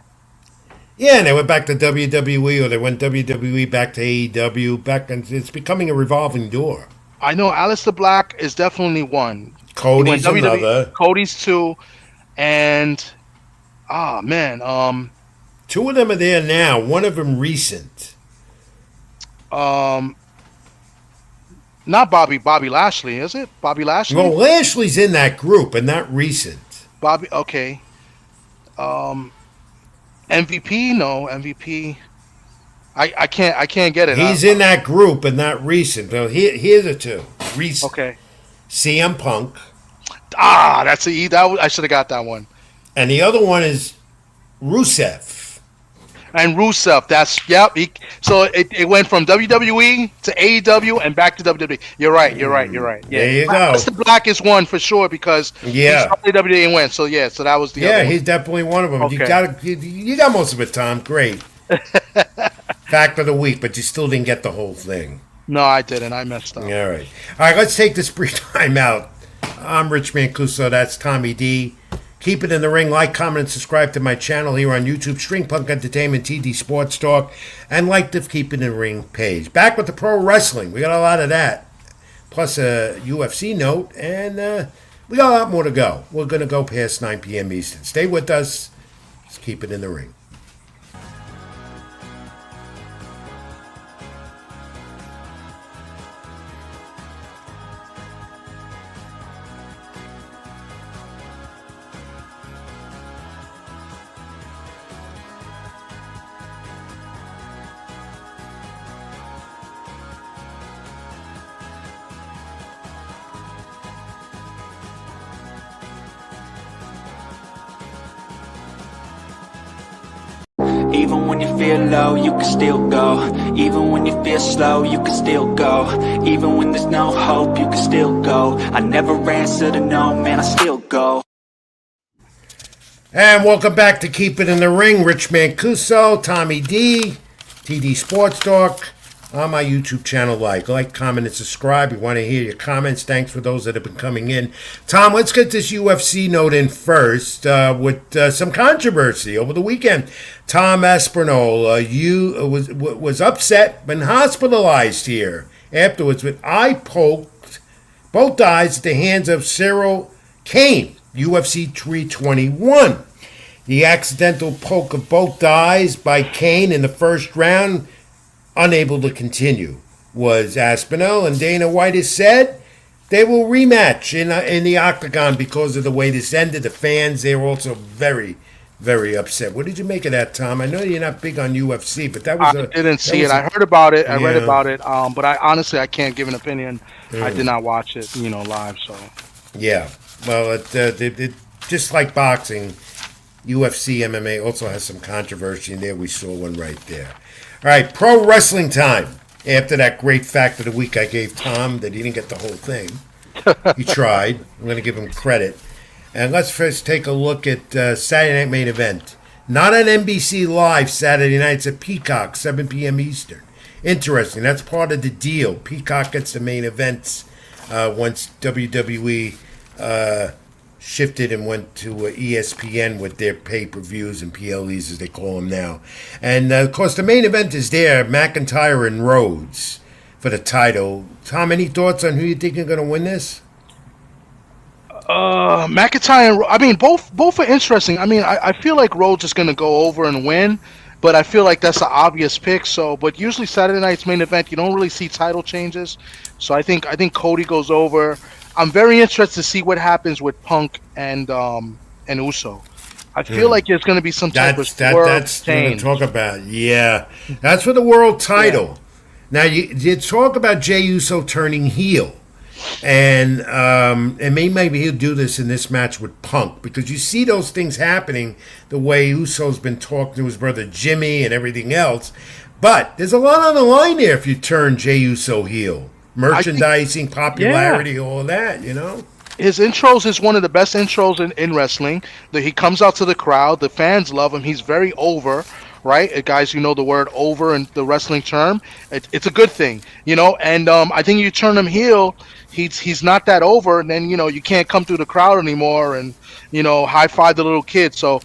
Yeah, and they went back to WWE, or they went WWE back to AEW. And it's becoming a revolving door. I know Aleister Black is definitely one. Cody's He went WWE, another. Cody's two, and Two of them are there now. One of them recent. not Bobby Lashley, is it? Bobby Lashley? Well, Lashley's in that group, and not recent. Bobby, okay. MVP, no MVP. I can't get it. He's in that group, and not recent. Well, here's the two. Recent. Okay. CM Punk. That's I should have got that one. And the other one is Rusev. And Rusev, so it went from WWE to AEW and back to WWE. You're right. Yeah. There you go. Mr. Black is one for sure because he started WWE and went. So so that was the other one. He's definitely one of them. Okay. You got most of it, Tom. Great. Fact of the week, but you still didn't get the whole thing. No, I didn't. I messed up. All right, let's take this brief time out. I'm Rich Mancuso. That's Tommy D. Keep it in the ring. Like, comment, and subscribe to my channel here on YouTube, String Punk Entertainment, TD Sports Talk, and like the Keep It in the Ring page. Back with the pro wrestling. We got a lot of that. Plus a UFC note, and we got a lot more to go. We're going to go past 9 p.m. Eastern. Stay with us. Let's keep it in the ring. Even when you feel low, you can still go. Even when you feel slow, you can still go. Even when there's no hope, you can still go. I never answer to no, man, I still go. And welcome back to Keep It in the Ring. Rich Mancuso, Tommy D, TD Sports Talk on my YouTube channel. Like, comment, and subscribe. We want to hear your comments. Thanks for those that have been coming in. Tom, let's get this UFC note in first with some controversy over the weekend. Tom Aspinall was upset, been hospitalized here afterwards with eye poked, both eyes at the hands of Cyril Kane. UFC 321. The accidental poke of both eyes by Kane in the first round, unable to continue, was Aspinall. And Dana White has said they will rematch in the octagon because of the way this ended. The fans, they were also very, very upset. What did you make of that, Tom? I know you're not big on UFC, but that was I didn't see it. I heard about it. I read about it. But I honestly, I can't give an opinion. I did not watch it, live. So yeah. Well, it just like boxing, UFC, MMA also has some controversy in there. We saw one right there. All right, pro wrestling time. After that great fact of the week I gave Tom that he didn't get the whole thing. He tried. I'm going to give him credit. And let's first take a look at Saturday Night Main Event. Not on NBC Live Saturday night. It's at Peacock, 7 p.m. Eastern. Interesting. That's part of the deal. Peacock gets the main events once WWE shifted and went to ESPN with their pay-per-views and PLEs, as they call them now. And, of course, the main event is there, McIntyre and Rhodes for the title. Tom, any thoughts on who you think are going to win this? McIntyre and both are interesting. I feel like Rhodes is going to go over and win, but I feel like that's an obvious pick. But usually Saturday night's main event, you don't really see title changes. So I think Cody goes over. I'm very interested to see what happens with Punk and Uso. I feel like there's going to be some type of that's change. Talk about. Yeah, that's for the world title. Yeah. Now you talk about Jey Uso turning heel, and maybe he'll do this in this match with Punk, because you see those things happening the way Uso's been talking to his brother Jimmy and everything else. But there's a lot on the line there if you turn Jey Uso heel. Merchandising, popularity, all of that, His intros is one of the best intros in wrestling. He comes out to the crowd. The fans love him. He's very over, right? Guys, you know the word over in the wrestling term. It's a good thing, And I think you turn him heel, he's not that over, and then, you can't come through the crowd anymore and, high-five the little kid. So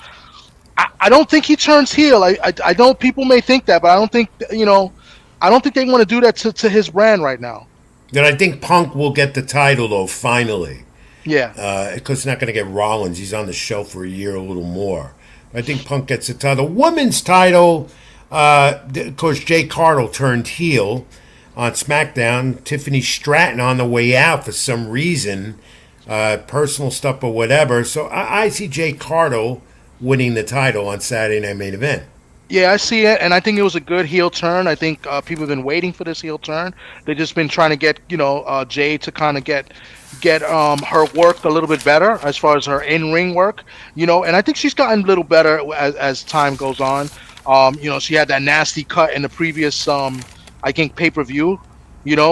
I don't think he turns heel. I don't. People may think that, but I don't think, I don't think they want to do that to his brand right now. Then I think Punk will get the title, though, finally. Yeah. Because he's not going to get Rollins. He's on the show for a year, a little more. I think Punk gets the title. Women's title, of course, Jay Cargill turned heel on SmackDown. Tiffany Stratton on the way out for some reason, personal stuff or whatever. So I see Jay Cargill winning the title on Saturday Night Main Event. Yeah, I see it, and I think it was a good heel turn. I think people have been waiting for this heel turn. They've just been trying to get, Jay to kind of get her work a little bit better as far as her in-ring work, and I think she's gotten a little better as time goes on. She had that nasty cut in the previous, I think, pay-per-view,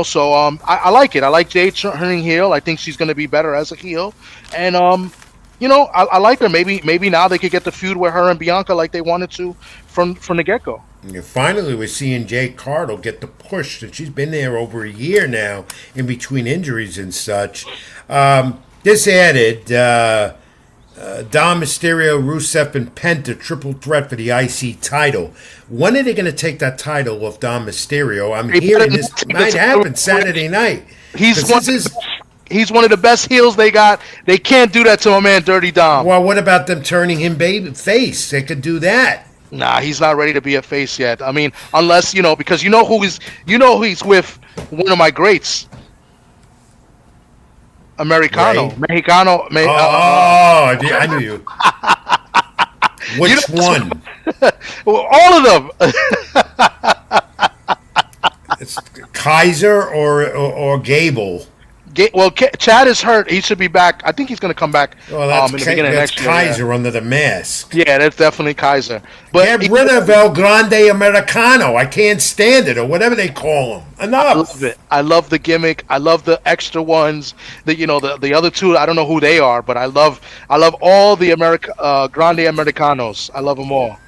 so I like it. I like Jay turning heel. I think she's going to be better as a heel, and I like her. Maybe now they could get the feud with her and Bianca like they wanted to from the get-go. And finally, we're seeing Jay Cargill get the push, and she's been there over a year now in between injuries and such. This added Dom Mysterio, Rusev, and Penta, triple threat for the IC title. When are they going to take that title off Dom Mysterio? I'm hearing this might happen Saturday night. He's one of the best heels they got. They can't do that to my man Dirty Dom. Well, what about them turning him face? They could do that. Nah, he's not ready to be a face yet. Unless, because who he's with, one of my greats. Americano. Ray? Mexicano. I knew you. Which one? Well, all of them. It's Kaiser or Gable? Chad is hurt. He should be back. I think he's going to come back Well, that's, in the beginning of that's next year. Kaiser under the mask. Yeah, that's definitely Kaiser. But Get rid of El Grande Americano. I can't stand it, or whatever they call him. Enough. I love it. I love the gimmick. I love the extra ones. The other two. I don't know who they are, but I love all the Grande Americanos. I love them all.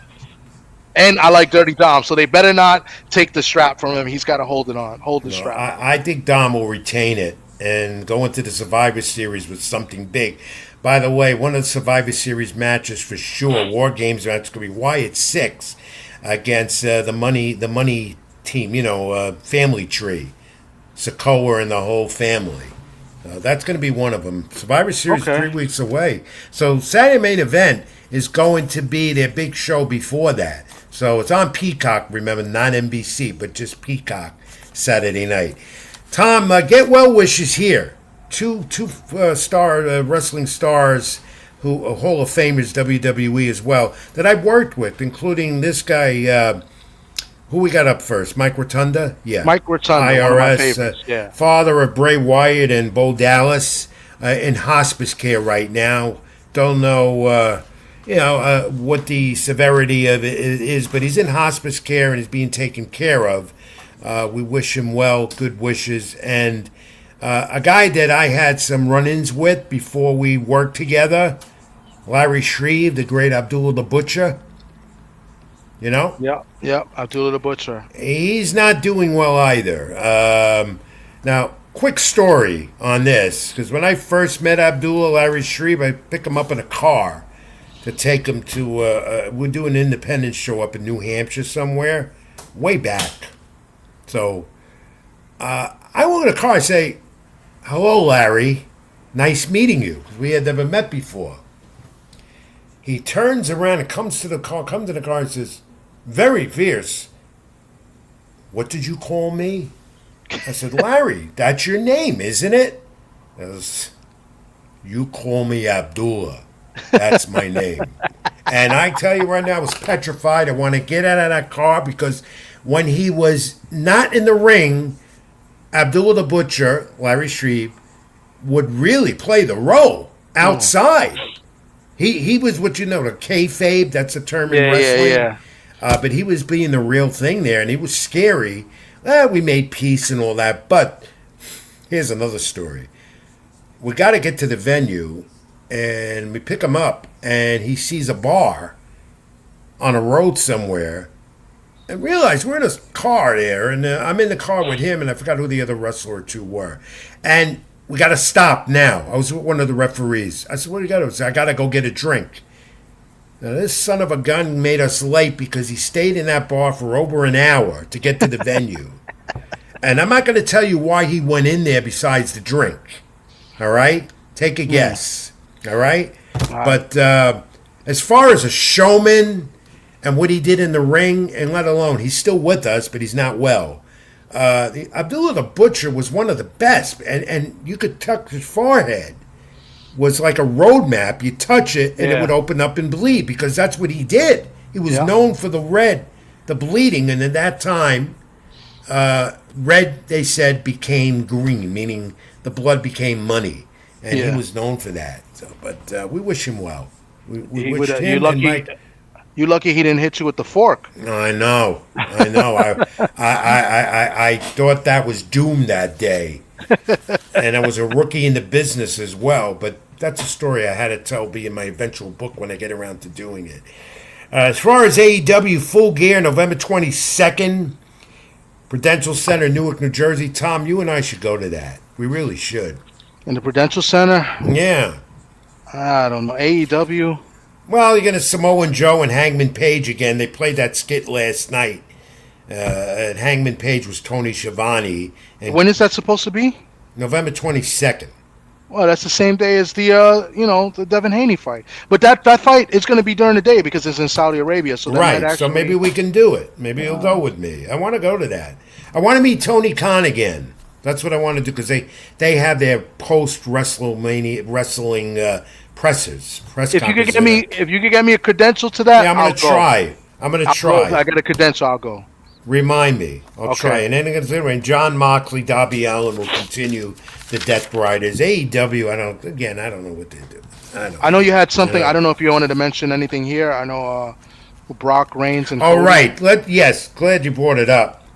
And I like Dirty Dom, so they better not take the strap from him. He's got to hold the strap. I think Dom will retain it and go into the Survivor Series with something big. By the way, one of the Survivor Series matches for sure, War Games match, going to be Wyatt Six against the money team. Family Tree, Sokoa and the whole family. That's going to be one of them. Survivor Series 3 weeks away. So Saturday Main Event is going to be their big show before that. So it's on Peacock, remember, not NBC, but just Peacock Saturday night. Tom, get well wishes here. Two wrestling stars who are Hall of Famers, WWE as well, that I've worked with, including this guy, who we got up first? Mike Rotunda? Yeah. Mike Rotunda, IRS, one of my favorites. Yeah. Father of Bray Wyatt and Bo Dallas, in hospice care right now. Don't know... what the severity of it is, but he's in hospice care and is being taken care of. We wish him well, good wishes. And a guy that I had some run-ins with before we worked together, Larry Shreve, the great Abdullah the Butcher. Yeah, Abdullah the Butcher. He's not doing well either. Now, quick story on this, because when I first met Abdullah, Larry Shreve, I picked him up in a car to take him to, we're doing an independent show up in New Hampshire somewhere, way back. So, I walk in the car, I say, "Hello, Larry. Nice meeting you." We had never met before. He turns around and comes to the car and says, very fierce, "What did you call me?" I said, "Larry, that's your name, isn't it?" He goes, "You call me Abdullah. That's my name." And I tell you right now, I was petrified. I want to get out of that car because when he was not in the ring, Abdullah the Butcher, Larry Shreve, would really play the role outside. He was what the kayfabe, that's a term in wrestling. Yeah. But he was being the real thing there, and he was scary. We made peace and all that, but here's another story. We got to get to the venue, and we pick him up, and he sees a bar on a road somewhere, and realize we're in a car there, and I'm in the car with him, and I forgot who the other wrestler or two were. And we got to stop now. I was with one of the referees. I said, "What do you got to do?" I said, "I got to go get a drink." Now, this son of a gun made us late because he stayed in that bar for over an hour to get to the venue. And I'm not going to tell you why he went in there besides the drink. All right? Take a guess. All right? But as far as a showman and what he did in the ring, and let alone, he's still with us, but he's not well. Abdullah the Butcher was one of the best, and you could touch his forehead. Was like a roadmap. You touch it, and it would open up and bleed, because that's what he did. He was known for the bleeding, and at that time, red, they said, became green, meaning the blood became money, and he was known for that. So, but we wish him well. We wished him and Mike. You're lucky he didn't hit you with the fork. I know. I thought that was doomed that day. And I was a rookie in the business as well, but that's a story I had to tell, be in my eventual book when I get around to doing it. As far as AEW Full Gear, November 22nd, Prudential Center, Newark, New Jersey. Tom, you and I should go to that. We really should. In the Prudential Center? Yeah. I don't know. AEW? Well, you're going to Samoa Joe and Hangman Page again. They played that skit last night. Hangman Page was Tony Schiavone. And when is that supposed to be? November 22nd. Well, that's the same day as the the Devin Haney fight. But that fight is going to be during the day because it's in Saudi Arabia. So that might actually... So maybe we can do it. Maybe he'll go with me. I want to go to that. I want to meet Tony Khan again. That's what I want to do, because they have their post-WrestleMania wrestling press if you could get me a credential to that, I'm going to try. I'm going to try. I got a credential. I'll go. Remind me. I'll Okay. try. And then considering John Moxley, Darby Allin will continue the Death Riders. AEW, I don't know what they do. I know you had something. Yeah. I don't know if you wanted to mention anything here. I know Brock Reigns and All Cody. right. Yes, glad you brought it up.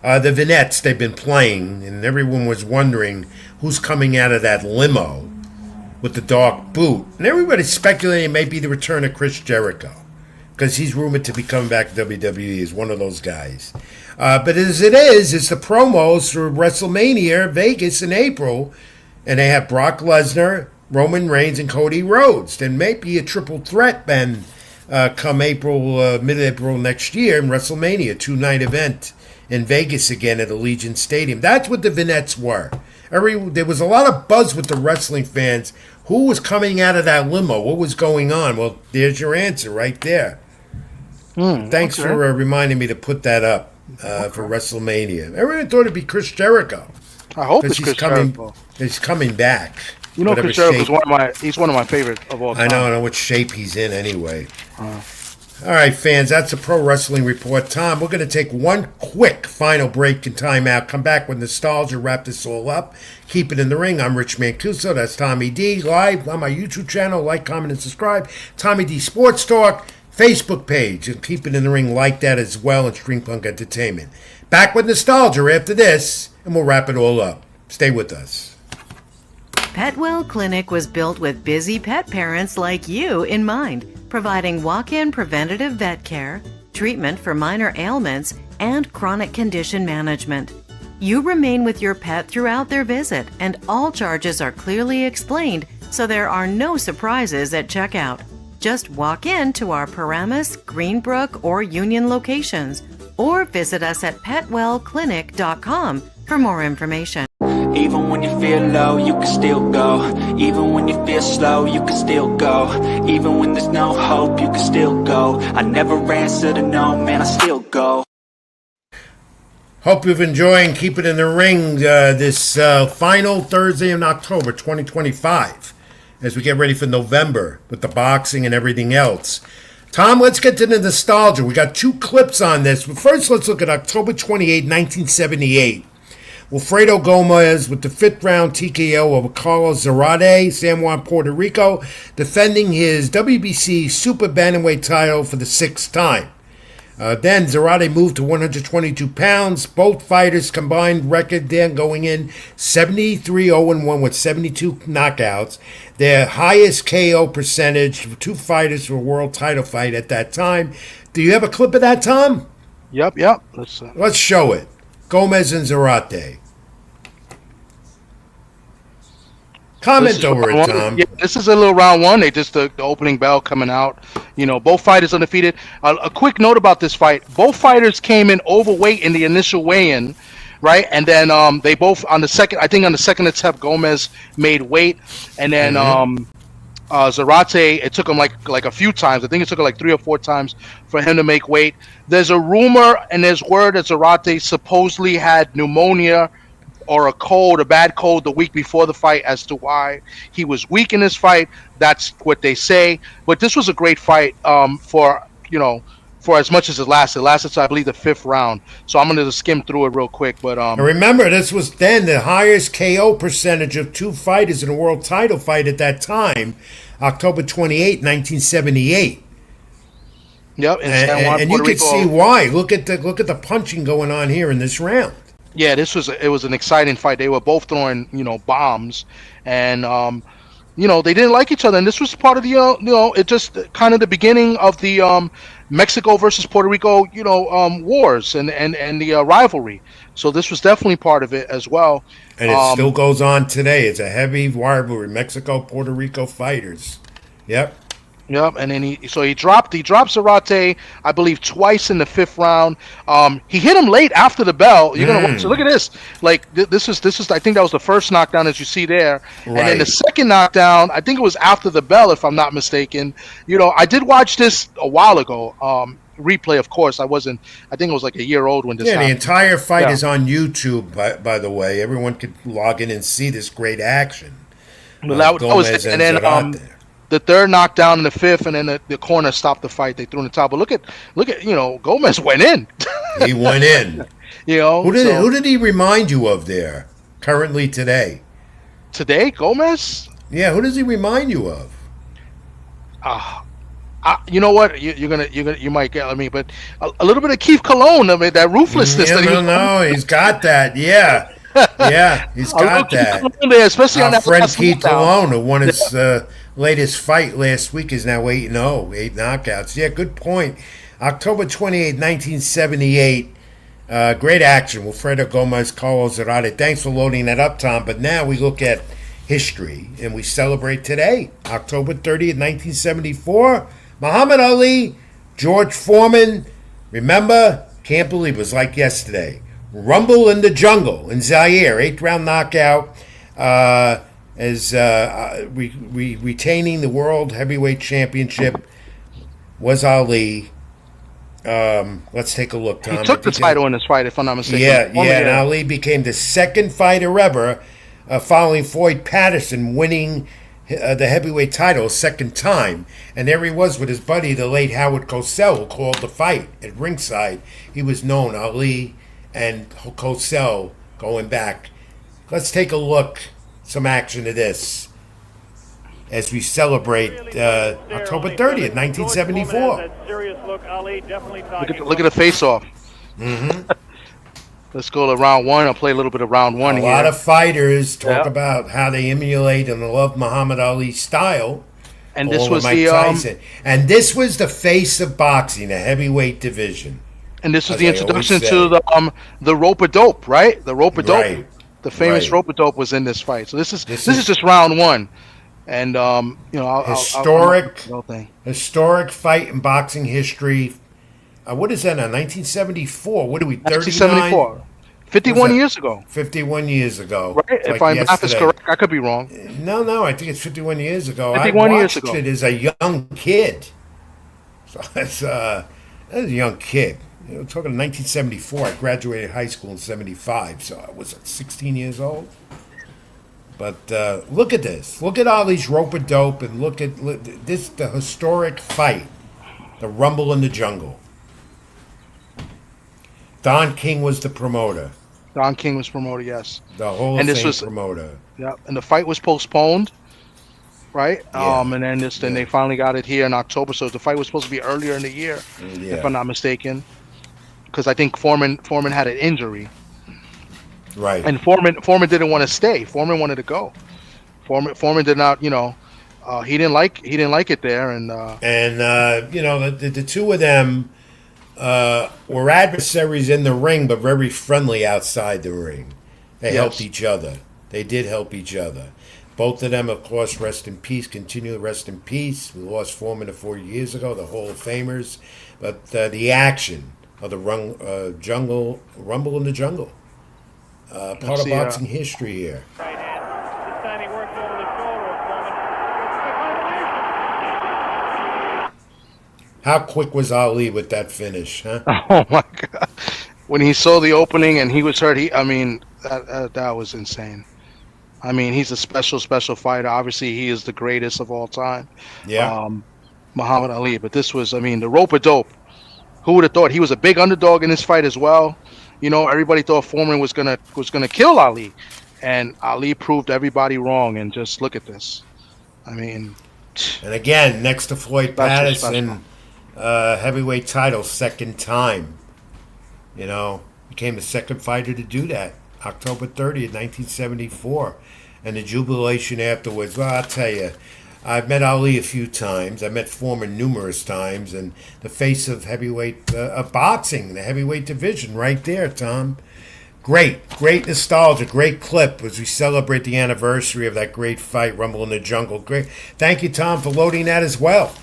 The vignettes they've been playing, and everyone was wondering who's coming out of that limo with the dark boot. And everybody's speculating it may be the return of Chris Jericho, because he's rumored to be coming back to WWE as one of those guys. But as it is, it's the promos for WrestleMania Vegas in April, and they have Brock Lesnar, Roman Reigns, and Cody Rhodes. There may be a triple threat, Ben, come April, mid-April next year in WrestleMania, 2-night event in Vegas again at Allegiant Stadium. That's what the vignettes were. There was a lot of buzz with the wrestling fans. Who was coming out of that limo? What was going on? Well, there's your answer right there. Thanks for reminding me to put that up for WrestleMania. Everyone thought it'd be Chris Jericho. I hope it's Because Chris Jericho. he's coming back. You know, Whatever Chris Jericho is shape- he's one of my favorite of all time. I don't know what shape he's in anyway. All right, fans, that's the Pro Wrestling Report. Tom, we're going to take one quick final break and timeout. Come back with nostalgia, wrap this all up. Keep it in the ring. I'm Rich Mancuso. That's Tommy D. Live on my YouTube channel. Like, comment, and subscribe. Tommy D Sports Talk Facebook page. And keep it in the ring like that as well. And String Punk Entertainment. Back with nostalgia after this, and we'll wrap it all up. Stay with us. Petwell Clinic was built with busy pet parents like you in mind, providing walk-in preventative vet care, treatment for minor ailments, and chronic condition management. You remain with your pet throughout their visit, and all charges are clearly explained, so there are no surprises at checkout. Just walk in to our Paramus, Greenbrook, or Union locations, or visit us at petwellclinic.com for more information. Even when you feel low, you can still go. Even when you feel slow, you can still go. Even when there's no hope, you can still go. I never answer to no, man, I still go. Hope you've enjoyed Keep It in the Ring this final Thursday in October 2025 as we get ready for November with the boxing and everything else. Tom, let's get to the nostalgia. We got two clips on this, but first let's look at October 28, 1978. Wilfredo Gomez with the 5th round TKO over Carlos Zarate, San Juan, Puerto Rico, defending his WBC Super Bantamweight title for the 6th time. Then Zarate moved to 122 pounds. Both fighters combined record then going in 73-0-1 with 72 knockouts. Their highest KO percentage for two fighters for a world title fight at that time. Do you have a clip of that, Tom? Yep. Let's show it. Gomez and Zarate. Comment over it, Tom. Yeah, this is a little round one. They just the opening bell coming out. You know, both fighters undefeated. A quick note about this fight: both fighters came in overweight in the initial weigh-in, right? And then they both on the second attempt, Gomez made weight, and then Zarate, it took him like a few times. I think it took him like 3 or 4 times for him to make weight. There's a rumor and there's word that Zarate supposedly had pneumonia or a bad cold the week before the fight as to why he was weak in this fight. That's what they say. But this was a great fight for as much as it lasted. It lasted to, I believe, the 5th round. So I'm going to skim through it real quick. But remember, this was then the highest KO percentage of two fighters in a world title fight at that time, October 28, 1978. Yep, and you can see why. Look at the punching going on here in this round. Yeah, it was an exciting fight. They were both throwing bombs, and they didn't like each other. And this was part of the it just kind of the beginning of the Mexico versus Puerto Rico wars and the rivalry. So this was definitely part of it as well. And it still goes on today. It's a heavy rivalry, Mexico Puerto Rico fighters. Yep. Yep, and then he dropped Zarate, I believe, twice in the 5th round. He hit him late after the bell. You're gonna watch. So look at this. Like this is I think that was the first knockdown, as you see there, right. And then the second knockdown, I think it was after the bell, if I'm not mistaken. I did watch this a while ago. Replay, of course. I think it was like a year old when this happened. The entire fight is on YouTube, by the way. Everyone could log in and see this great action. That was it. And then the third knockdown in the fifth, and then the corner stopped the fight. They threw in the towel. But look at Gomez went in. He went in. Who did he remind you of there currently today? Today, Gomez? Yeah, who does he remind you of? You know what? You might get at me, but a little bit of Keith Cologne. I mean, that ruthlessness. He's got that. Yeah, yeah, he's got that. There, especially Our on that friend Keith Cologne, who won his latest fight last week, is now 8-0, 8 knockouts. Yeah, good point. October 28, 1978. Great action. Wilfredo Gomez, Carlos Zarate. Thanks for loading that up, Tom. But now we look at history, and we celebrate today, October 30th, 1974. Muhammad Ali, George Foreman. Remember? Can't believe it was like yesterday. Rumble in the Jungle in Zaire, 8th round knockout. As retaining the World Heavyweight Championship was Ali. Let's take a look, Tom. He took the title in this fight, if I'm not mistaken. Yeah, and Ali became the second fighter ever, following Floyd Patterson winning the heavyweight title a second time. And there he was with his buddy, the late Howard Cosell, who called the fight at ringside. He was known, Ali and Cosell, going back. Let's take a look, some action of this, as we celebrate October 30th, 1974. Look at the face-off. Mm-hmm. Let's go to round one. I'll play a little bit of round one here. A lot of fighters talk about how they emulate and love Muhammad Ali's style. And this was and this was the face of boxing, the heavyweight division. And this was the introduction to the rope-a-dope, right? The rope-a-dope. Right. The famous rope-a-dope was in this fight. So this is just round one. And historic fight in boxing history. What is that now? 1974. What are we? 1974. 51 years ago. 51 years ago. Right. If my math is correct, I could be wrong. No. I think it's 51 years ago. 51 years ago. I watched it as a young kid. So that's a young kid. We're talking 1974. I graduated high school in 75, so I was 16 years old. But look at this. Look at Ali's rope-a-dope, and look at this, the historic fight, the Rumble in the Jungle. Don King was the promoter. Don King was promoter, yes. The Hall of Fame promoter. Yeah, and the fight was postponed, right? Yeah. And then they finally got it here in October. So the fight was supposed to be earlier in the year, if I'm not mistaken, because I think Foreman had an injury. Right. And Foreman didn't want to stay. Foreman wanted to go. Foreman did not, he didn't like it there, and the two of them were adversaries in the ring, but very friendly outside the ring. They helped each other. They did help each other. Both of them, of course, rest in peace. Continue to rest in peace. We lost Foreman 4 years ago, the Hall of Famers. But the action of the Rumble in the Jungle. Part of boxing history here. Right hand. This time he works over the shoulder of Foreman. How quick was Ali with that finish, huh? Oh my God! When he saw the opening and he was hurt, that was insane. I mean, he's a special fighter. Obviously, he is the greatest of all time. Yeah. Muhammad Ali. But this was, the rope-a-dope. Who would have thought? He was a big underdog in this fight as well. Everybody thought Foreman was gonna kill Ali, and Ali proved everybody wrong. And just look at this. And again, next to Floyd Patterson, heavyweight title, second time. Became the second fighter to do that. October 30th, 1974, and the jubilation afterwards. Well, I'll tell you, I've met Ali a few times. I met Foreman numerous times, and the face of heavyweight of boxing, the heavyweight division, right there, Tom. Great nostalgia, great clip as we celebrate the anniversary of that great fight, Rumble in the Jungle. Great, thank you, Tom, for loading that as well.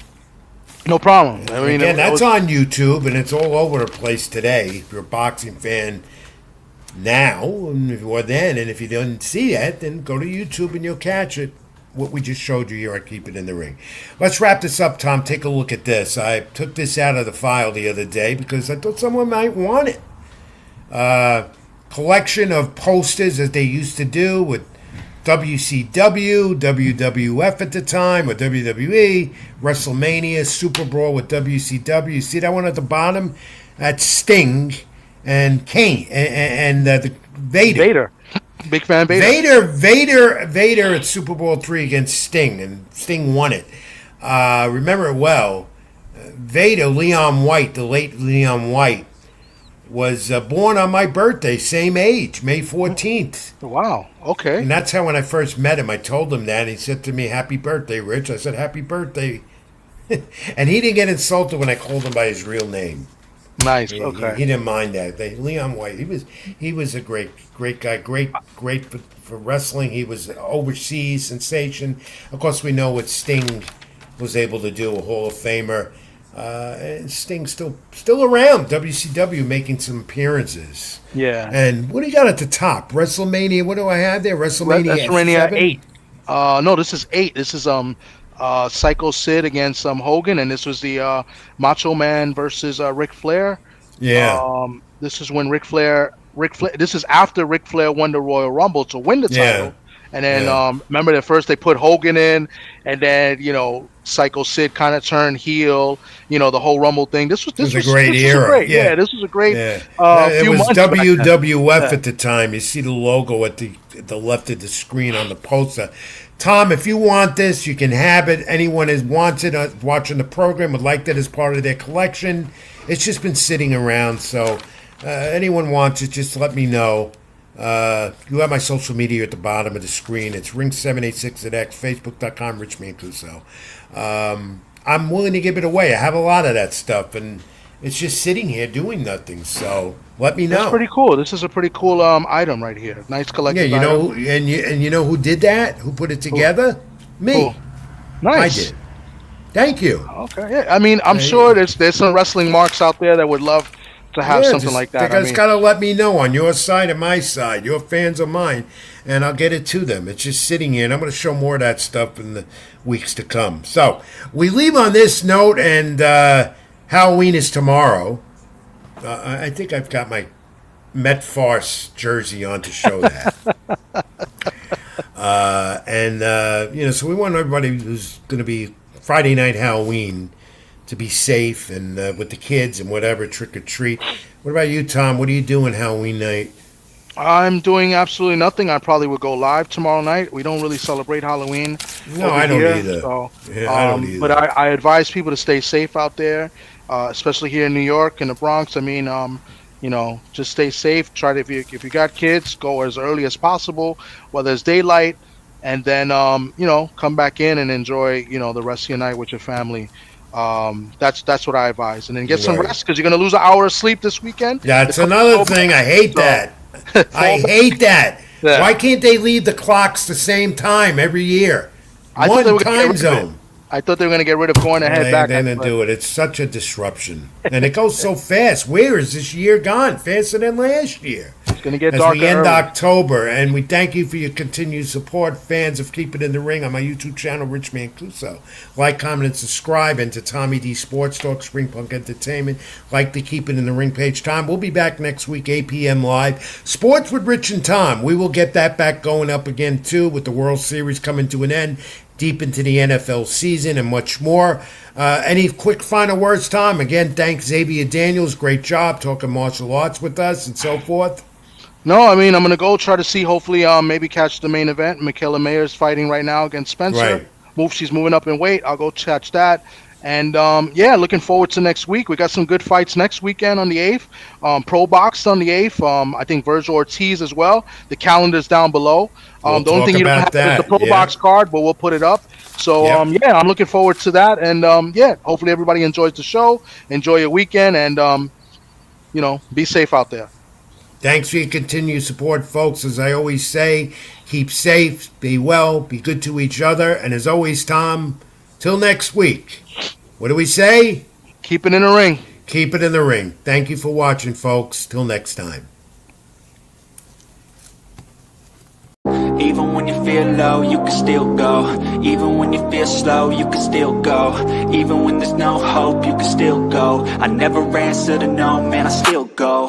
No problem. Again, that's on YouTube, and it's all over the place today. If you're a boxing fan now, or then, and if you didn't see that, then go to YouTube and you'll catch it. What we just showed you here, I Keep It in the Ring. Let's wrap this up, Tom. Take a look at this. I took this out of the file the other day because I thought someone might want it. Collection of posters as they used to do with WCW, WWF at the time, or WWE, WrestleMania, Super Brawl with WCW. See that one at the bottom? That's Sting and Kane and the Vader. Big fan Vader. Vader at Super Bowl III against Sting, and Sting won it. Remember it well. Vader, Leon White, the late Leon White, was born on my birthday, same age, May 14th. Wow. Okay. And that's how when I first met him, I told him that. And he said to me, "Happy birthday, Rich." I said, "Happy birthday." And he didn't get insulted when I called him by his real name. Nice. He Okay. didn't mind that. Leon White, he was a great guy, great for wrestling. He was an overseas sensation. Of course, we know what Sting was able to do, a Hall of Famer. And Sting's still around. WCW making some appearances. Yeah. And what do you got at the top? WrestleMania. What do I have there? WrestleMania 8. No, this is 8. This is Psycho Sid against Hogan, and this was the Macho Man versus Ric Flair. Yeah. This is when Ric Flair. This is after Ric Flair won the Royal Rumble to win the title. And then remember that first they put Hogan in, and then Psycho Sid kind of turned heel. The whole Rumble thing. This was a great era. This was a great. It few was months WWF at the time. You see the logo at the left of the screen on the poster. Tom, if you want this, you can have it. Anyone who wants it, watching the program, would like that as part of their collection. It's just been sitting around, so anyone wants it, just let me know. You have my social media at the bottom of the screen. It's ring786 at X, facebook.com, Rich Mancuso. I'm willing to give it away. I have a lot of that stuff, and it's just sitting here doing nothing. So let me know. That's pretty cool. This is a pretty cool item right here. Nice collector's item. And you know who did that? Who put it together? Me. Cool. Nice. I did. Thank you. Okay. Yeah. I mean, I'm sure there's some wrestling marks out there that would love to have something like that. You guys got to let me know on your side and my side, your fans or mine, and I'll get it to them. It's just sitting here, and I'm going to show more of that stuff in the weeks to come. So we leave on this note, and Halloween is tomorrow. I think I've got my Met Farce jersey on to show that. So we want everybody who's going to be Friday night Halloween to be safe and with the kids and whatever, trick or treat. What about you, Tom? What are you doing Halloween night? I'm doing absolutely nothing. I probably would go live tomorrow night. We don't really celebrate Halloween. No, I don't either. So, I don't either. But I advise people to stay safe out there, especially here in New York and the Bronx. I mean, just stay safe. Try to, if you got kids, go as early as possible, whether it's daylight, and then come back in and enjoy the rest of your night with your family. That's what I advise, and then get some rest because you're gonna lose an hour of sleep this weekend. That's another thing. I hate that. I hate that. Yeah. Why can't they leave the clocks the same time every year? One time zone. I thought they were going to get rid of going ahead back. They didn't do it. It's such a disruption. And it goes so fast. Where is this year gone? Faster than last year. It's going to get darker. As we end October. And we thank you for your continued support, fans of Keep It in the Ring on my YouTube channel, Rich Mancuso. Like, comment, and subscribe. And to Tommy D Sports Talk, Spring Punk Entertainment. Like the Keep It in the Ring page. Tom, we'll be back next week, 8 p.m. live. Sports with Rich and Tom. We will get that back going up again, too, with the World Series coming to an end. Deep into the NFL season and much more. Any quick final words, Tom? Again, thanks Xavier Daniels. Great job talking martial arts with us and so forth. No, I mean, I'm going to go try to see, hopefully, maybe catch the main event. Michaela Mayer's fighting right now against Spencer. Right. She's moving up in weight. I'll go catch that. And, looking forward to next week. We got some good fights next weekend on the 8th. Pro Box on the 8th. I think Virgil Ortiz as well. The calendar's down below. The only thing you don't have is the Pro Box card, but we'll put it up. So, I'm looking forward to that. And, hopefully everybody enjoys the show. Enjoy your weekend and, be safe out there. Thanks for your continued support, folks. As I always say, keep safe, be well, be good to each other. And as always, Tom, till next week. What do we say? Keep it in the ring. Keep it in the ring. Thank you for watching, folks. Till next time. Even when you feel low, you can still go. Even when you feel slow, you can still go. Even when there's no hope, you can still go. I never answer to no, man, I still go.